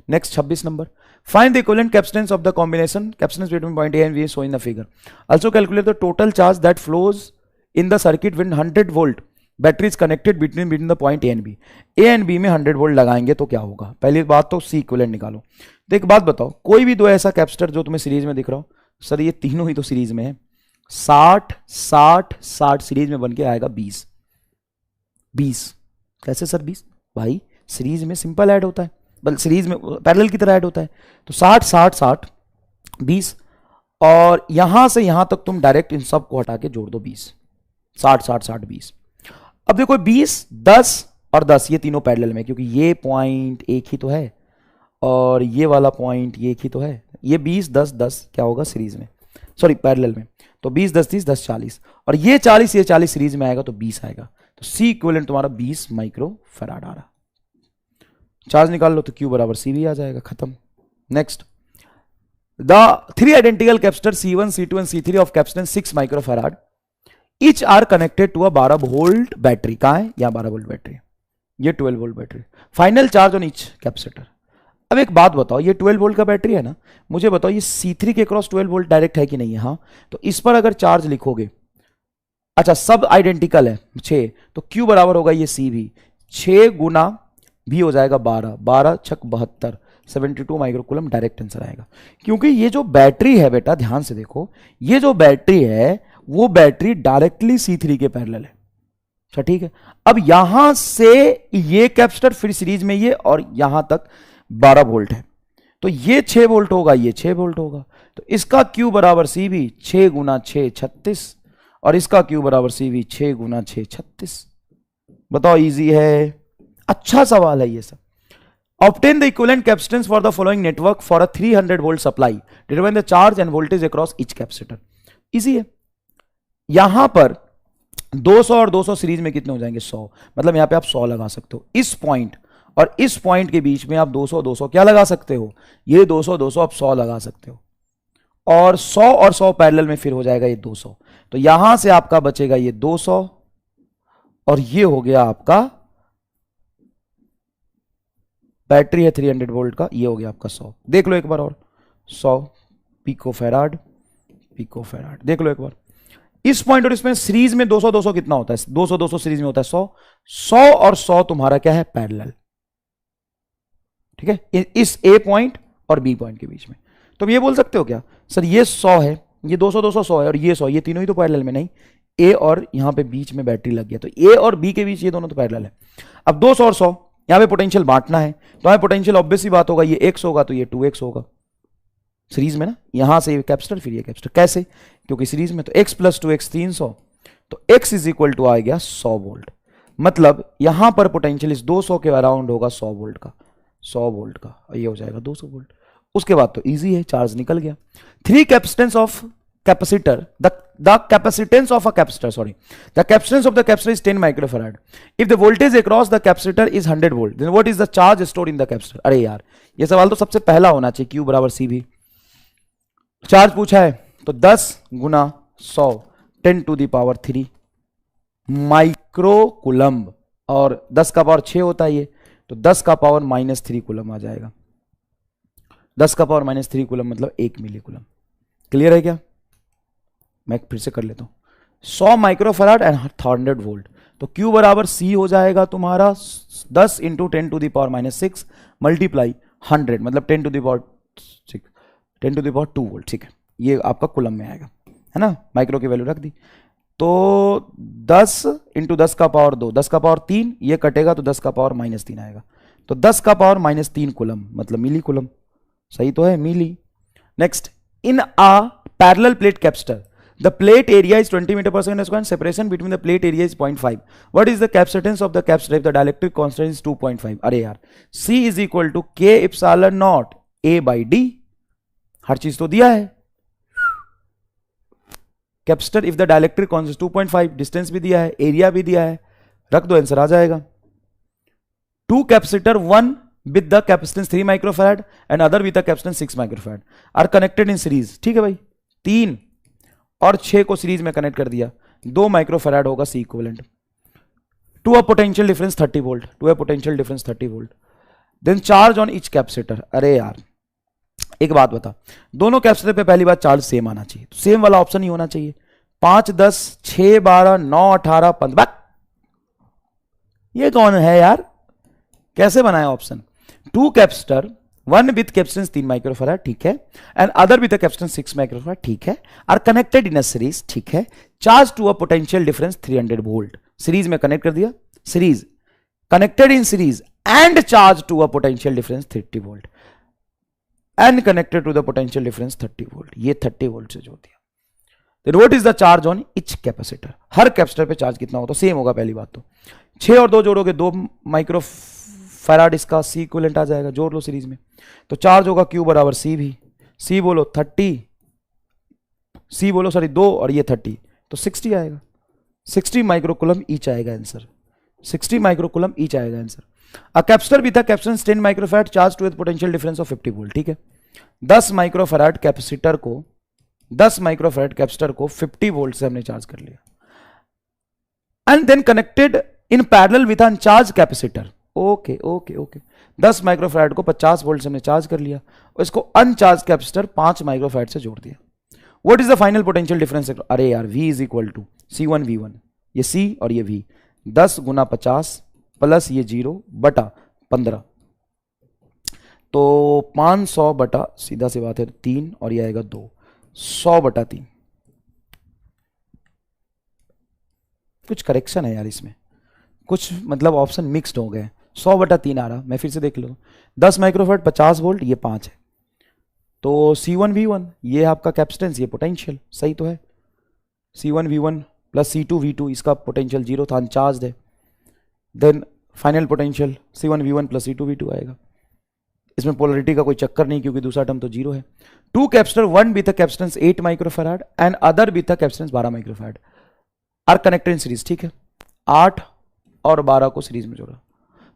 Next 26 number, find the equivalent capacitance of the combination capacitance between point A and B shown in the figure. Also calculate the total charge that flows in the circuit when 100 volt battery is connected between the point A and B. A and B में 100 volt लगाएंगे तो क्या होगा? पहली बात तो सी equivalent निकालो। तो एक बात बताओ, कोई भी दो ऐसा कैपेसिटर जो तुम्हें सीरीज में दिख रहा हो, सर ये तीनों ही तो सीरीज में है, 60 60 60 सीरीज में बन के आएगा 20 20। कैसे सर 20? भाई सीरीज में सिंपल ऐड होता है, बल सीरीज में पैरेलल की तरह ऐड होता है, तो 60 60 60 20, और यहां से यहां तक तुम डायरेक्ट इन सब को हटा के जोड़ दो 20, 60 60 60 20। अब देखो 20 10 और 10 ये तीनों पैरेलल में, क्योंकि ये पॉइंट एक ही तो है और ये वाला पॉइंट ये एक ही तो है। ये 20 10 10 क्या होगा? सीरीज में, सॉरी पैरेलल में, तो 20 10 30 10 40, और ये 40 सीरीज में आएगा तो 20 आएगा, तो सी इक्विवेलेंट तुम्हारा 20 माइक्रो फैराड आ रहा। चार्ज निकाल लो तो Q बराबर CV आ जाएगा, खत्म। Next, the 3 identical capacitor C1 C2 and C3 of capacitance 6 microfarad each are connected to a 12 volt battery. कहां है? यहां 12 वोल्ट बैटरी, ये 12 volt battery. Final charge on each capacitor. अब एक बात बताओ, ये 12 वोल्ट का बैटरी है ना, मुझे बताओ ये C3 के क्रॉस 12 वोल्ट डायरेक्ट है कि नहीं है? हाँ, तो इस पर अगर चार्ज लिखोगे, अच्छा सब आइडेंटिकल है 6, तो Q बराबर होगा ये CV, 6 गुना भी हो जाएगा 12, 12 छक 72, 72 माइक्रोकूलम डायरेक्ट आंसर आएगा। क्योंकि ये जो बैटरी है बेटा, ध्यान से देखो, ये जो बैटरी है वो बैटरी डायरेक्टली C3 के पैरेलल है। अच्छा ठीक है, अब यहां से ये कैपेसिटर, फिर सीरीज में ये, और यहां तक 12 वोल्ट है, तो ये 6 वोल्ट होगा, ये 6 वोल्ट होगा, तो इसका Q बराबर सी भी 6 गुना 6 36, और इसका Q बराबर सी भी 6 गुना 6 36। बताओ, इजी है, अच्छा सवाल है ये सब। Obtain the equivalent capacitance for the following network for a 300 volt supply. Determine the charge and voltage across each capacitor. Easy है। यहां पर 200 और 200 सीरीज में कितने हो जाएंगे? 100। मतलब यहां पे आप 100 लगा सकते हो। इस पॉइंट और इस पॉइंट के बीच में आप 200 200 क्या लगा सकते हो? ये 200 200 आप 100 लगा सकते हो, और 100 और 100 पैरेलल में फिर हो जाएगा ये 200। तो यहां से आपका बचेगा ये 200, और ये हो गया आपका बैटरी है 300 वोल्ट का, ये हो गया आपका 100। देख लो एक बार और, 100 पिकोफैराड, पिकोफैराड देख लो एक बार। इस पॉइंट और इसमें सीरीज में 200 200 कितना होता है? 200 200 सीरीज में होता है 100। 100 और 100 तुम्हारा क्या है? पैरेलल। ठीक है, इस ए पॉइंट और बी पॉइंट के बीच में। तो ये बोल सकते हो क्या सर, ये 100 है, ये 200 200 100 है, और ये 100, ये तीनों ही तो पैरेलल में नहीं, ए और यहां पे बीच में बैटरी लग गया, तो ए और बी के बीच ये दोनों तो पैरेलल है। अब 200 और 100 यहां पे पोटेंशियल बांटना है, तो यहां पोटेंशियल ऑब्वियस ही बात होगा, ये x होगा तो ये 2x होगा सीरीज में ना, यहां से ये कैपेसिटर फिर ये कैपेसिटर। कैसे? क्योंकि सीरीज में तो x प्लस 2x 300, तो x इज इक्वल टू आ गया 100 वोल्ट। मतलब यहां पर पोटेंशियल इस 200 के अराउंड होगा 100 वोल्ट का, 100 वोल्ट का, और ये हो जाएगा 200 वोल्ट। उसके बाद तो इजी है, चार्ज निकल गया। 3 capacitance of capacitor, the capacitance of a capacitor, sorry, the capacitance of the capacitor is 10 microfarad. If the voltage across the capacitor is 100 volt, then what is the charge stored in the capacitor? अरे यार, ये सवाल तो सबसे पहला होना चाहिए, Q बराबर C भी। चार्ज पूछा है तो 10 गुना 100 10 टू दी पावर 3 माइक्रोकुलम्ब, और 10 का पावर 6 होता है ये, तो 10 का पावर -3 कुलम आ जाएगा। 10 का पावर -3 कुलम मतलब 1 मिली कुलम। क्लियर है क्या? मैं फिर से कर लेता हूं। 100 माइक्रोफैराड एंड 100 वोल्ट, तो Q बराबर C हो जाएगा तुम्हारा 10 into 10 to the power -6 multiply 100, मतलब 10 to the power 6, 10 to the power 2 volt. ठीक है, ये आपका कुलम में आएगा, है ना, माइक्रो की वैल्यू रख दी। तो 10 इंटू 10 का पावर 2, 10 का पावर 3, ये कटेगा तो 10 का पावर -3 आएगा, तो 10 का पावर -3 कुलम मतलब मिली कुलम। सही तो है, मिली। Next, in a parallel plate capacitor, the plate area is 20 meter per second square and separation between the plate area is 0.5. What is the capacitance of the capacitor if the dielectric constant is 2.5? अरे यार, C is equal to K epsilon naught A by D, हर चीज तो दिया है। Capacitor if the dielectric constant 2.5, distance भी दिया है, area भी दिया है, रख दो, आंसर आ जाएगा। 2 capacitor, 1 with the capacitance 3 microfarad and other with the capacitance 6 microfarad are connected in series। ठीक है भाई, 3 और 6 को सीरीज में कनेक्ट कर दिया, 2 माइक्रोफैराड होगा C equivalent. To a potential difference 30 volt, to a potential difference 30 volt. Then charge on each capacitor. अरे यार एक बात बता, दोनों कैपेसिटर पे पहली बात चार्ज सेम आना चाहिए, तो सेम वाला ऑप्शन ही होना चाहिए। 5 10 6 12 9 18 15, ये कौन है यार, कैसे बनाया option? 2 capacitor, 1 with capacitance 3 microfarad, ठीक है, and other with capacitance 6 microfarad, ठीक है, are connected in a series, ठीक है, charge to a potential difference 300 volt, series में कनेक्ट कर दिया, series connected in series and charge to a potential difference 30 volt and connected to the potential difference 30 volt, ये 30 volt से जोड़ दिया। Then what is the charge on each capacitor? Her capacitor पे charge कितना होता है? सेम होगा पहली बात तो। 6 और 2 जोड़ोगे 2 माइक्रोफैराड, इसका C इक्विवेलेंट आ जाएगा, जोड़ लो सीरीज में, तो चार्ज होगा Q बराबर C भी, C बोलो 30, C बोलो सॉरी 2 और ये 30, तो 60 आएगा, 60 माइक्रोकुलम ईच आएगा आंसर, 60 माइक्रोकुलम ईच आएगा answer. A capacitor with a capacitance 10 microfarad charge to potential difference of 50 volt, ठीक है, 10 माइक्रोफैराड कैपेसिटर को 10 माइक्रोफैराड कैपेसिटर को 50 वोल्ट से हमने चार्ज कर लिया and then connected in parallel with uncharge capacitor. Okay okay okay, 10 microfarad को 50 volt से हमने चार्ज कर लिया और इसको अनचार्ज कैपेसिटर 5 माइक्रोफैराड से जोड़ दिया। What is the final potential difference? अरे यार, V is equal to C1 V1, ये C और ये V, 10 गुना 50 प्लस ये 0 बटा 15, तो 500 बटा सीधा सी बात है 3 और ये आएगा 2, 100 बटा 3। कुछ करेक्शन है यार इसमें, कुछ मतलब ऑप्शन मिक्स्ड हो गए। 100 बटा 3 आ रहा, मैं फिर से देख लो। 10 माइक्रोफैराड 50 वोल्ट, ये 5 है, तो C1V1 ये आपका कैपेसिटेंस, ये पोटेंशियल, सही तो है। C1V1 प्लस C2V2 इसका पोटेंशियल 0 था, अनचार्ज है। Then final potential C1V1 plus C2V2 आएगा। इसमें पोलरिटी का कोई चक्कर नहीं क्योंकि दूसरा टर्म तो 0 है। 2 capacitor, one with a capacitance 8 microfarad and other with a capacitance 12 microfarad are connected in series, ठीक है। 8 और 12 को सीरीज में जोड़ा।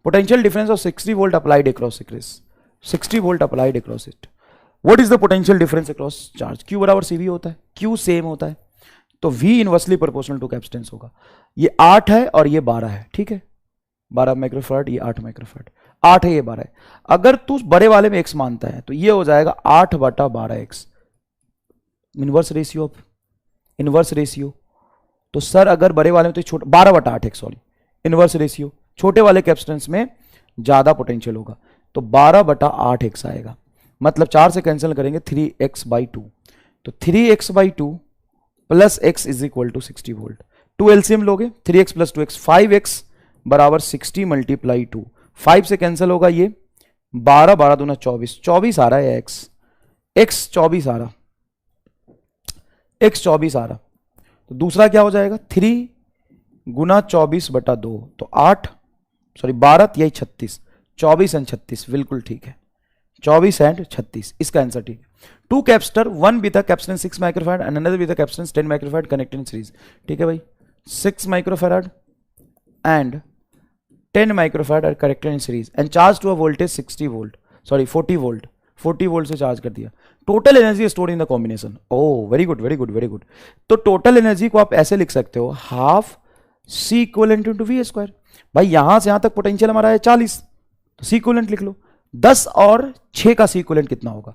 Potential difference of 60 volt applied across series, 60 volt applied across it. What is the potential difference across charge? Q बराबर CV होता है, Q same होता है, तो V inversely proportional to capacitance होगा। ये 8 है और ये 12 है, ठीक है। 12 माइक्रोफैराड, ये 8 माइक्रोफैराड, 8 है ये 12 है। अगर तू बड़े वाले में x मानता है तो ये हो जाएगा 8 बटा 12x, inverse ratio of inverse ratio. तो सर अगर बड़े वाले में तो छोटा 12 बटा 8x, सॉरी इनवर्स रेशियो, छोटे वाले कैपेसिटेंस में ज्यादा पोटेंशियल होगा, तो 12 बटा 8x आएगा। मतलब 4 से कैंसिल करेंगे 3x/2, तो 3x/2 plus x is equal to 60 volt. 2 LCM लोगे, 3x प्लस 2x 5x बराबर 60 मल्टीप्लाई 2, 5 से कैंसिल होगा ये 12, 12 दूना 24, 24 आ रहा है x 24 आ रहा, x 24 आ रहा। तो दूसरा क्या हो जाएगा 3 गुना 24 बटा 2, तो 8 सॉरी 12 यही 36, 24 एंड 36 बिल्कुल ठीक है, 24 एंड 36 इसका आंसर ठीक है। 2 capacitor, one with a capacitance 6 microfarad and another with a capacitance 10 microfarad connected in series, ठीक है भाई। 6 microfarad and 10 microfarad are connected in series and charge to a voltage 60 volt, sorry 40 volt, 40 volt से charge कर दिया। Total energy stored in the combination, oh very good very good very good. तो total energy को आप ऐसे लिख सकते हो, half C equivalent into V square. भाई यहां से यहां तक पोटेंशियल हमारा है 40, तो C इक्वलेंट लिख लो। 10 और 6 का C इक्वलेंट कितना होगा?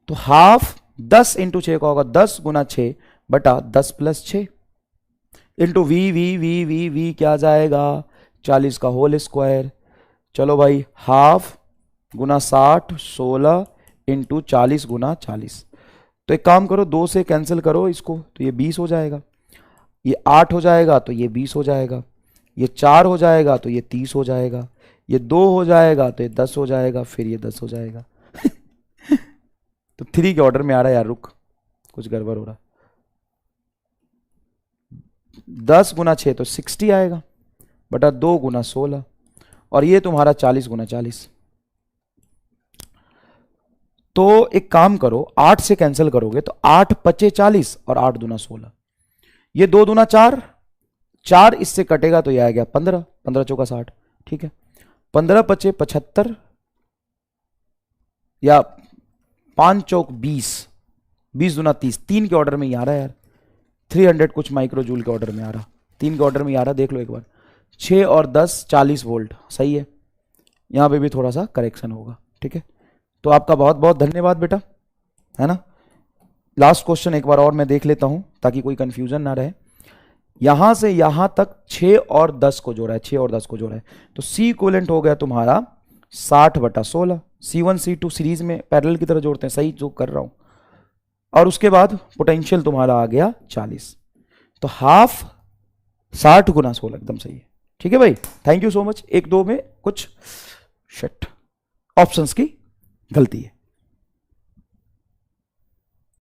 तो हाफ 10 इंटू 6 का होगा 10 गुना 6 बटा 10 प्लस 6 इंटू V क्या जाएगा 40 का होल स्क्वायर। चलो भाई हाफ गुना 60 16 इंटू 40 गुना 40। तो एक काम करो 2 से कैंसिल करो इसको, तो ये 20 हो जाएगा, ये 8 हो जाएगा तो ये 20 हो जाएगा, ये 4 हो जाएगा तो ये 30 हो जाएगा, ये 2 हो जाएगा तो ये 10 हो जाएगा, फिर ये 10 हो जाएगा। तो 3 के ऑर्डर में आ रहा है यार, रुक कुछ गड़बड़ हो रहा। 10 गुना 6 तो 60 आएगा बटा 2 गुना 16 और ये तुम्हारा 40 गुना 40। तो एक काम करो 8 से कैंसिल करोगे तो 8 पचे 40 और 8 दूना 16, ये 2 दूना 4, 4 इससे कटेगा तो ये आ गया 15, 15 चौका 60, ठीक है। 15 पचे 75 या 5 चौक 20, 20 दूना 30, 3 के ऑर्डर में ही आ रहा है यार, 300 कुछ माइक्रो जूल के ऑर्डर में आ रहा, 3 के ऑर्डर में आ रहा, देख लो एक बार। 6 और 10 40 वोल्ट, सही है। यहां पे भी थोड़ा सा करेक्शन होगा, ठीक है। तो आपका बहुत बहुत धन्यवाद बेटा, है ना। लास्ट क्वेश्चन एक बार और मैं देख लेता हूं ताकि कोई कंफ्यूजन ना रहे। यहां से यहां तक 6 और 10 को जोड़ा है, 6 और 10 को जोड़ा है, तो C इक्विवेलेंट हो गया तुम्हारा 60 बटा 16। C1 C2 सीरीज में पैरेलल की तरह जोड़ते हैं, सही जो कर रहा हूं। और उसके बाद पोटेंशियल तुम्हारा आ गया 40, तो हाफ 60 गुना 16 एकदम सही है, ठीक है भाई। Thank you so much. 1 2 में कुछ शिट ऑप्शंस की गलती है।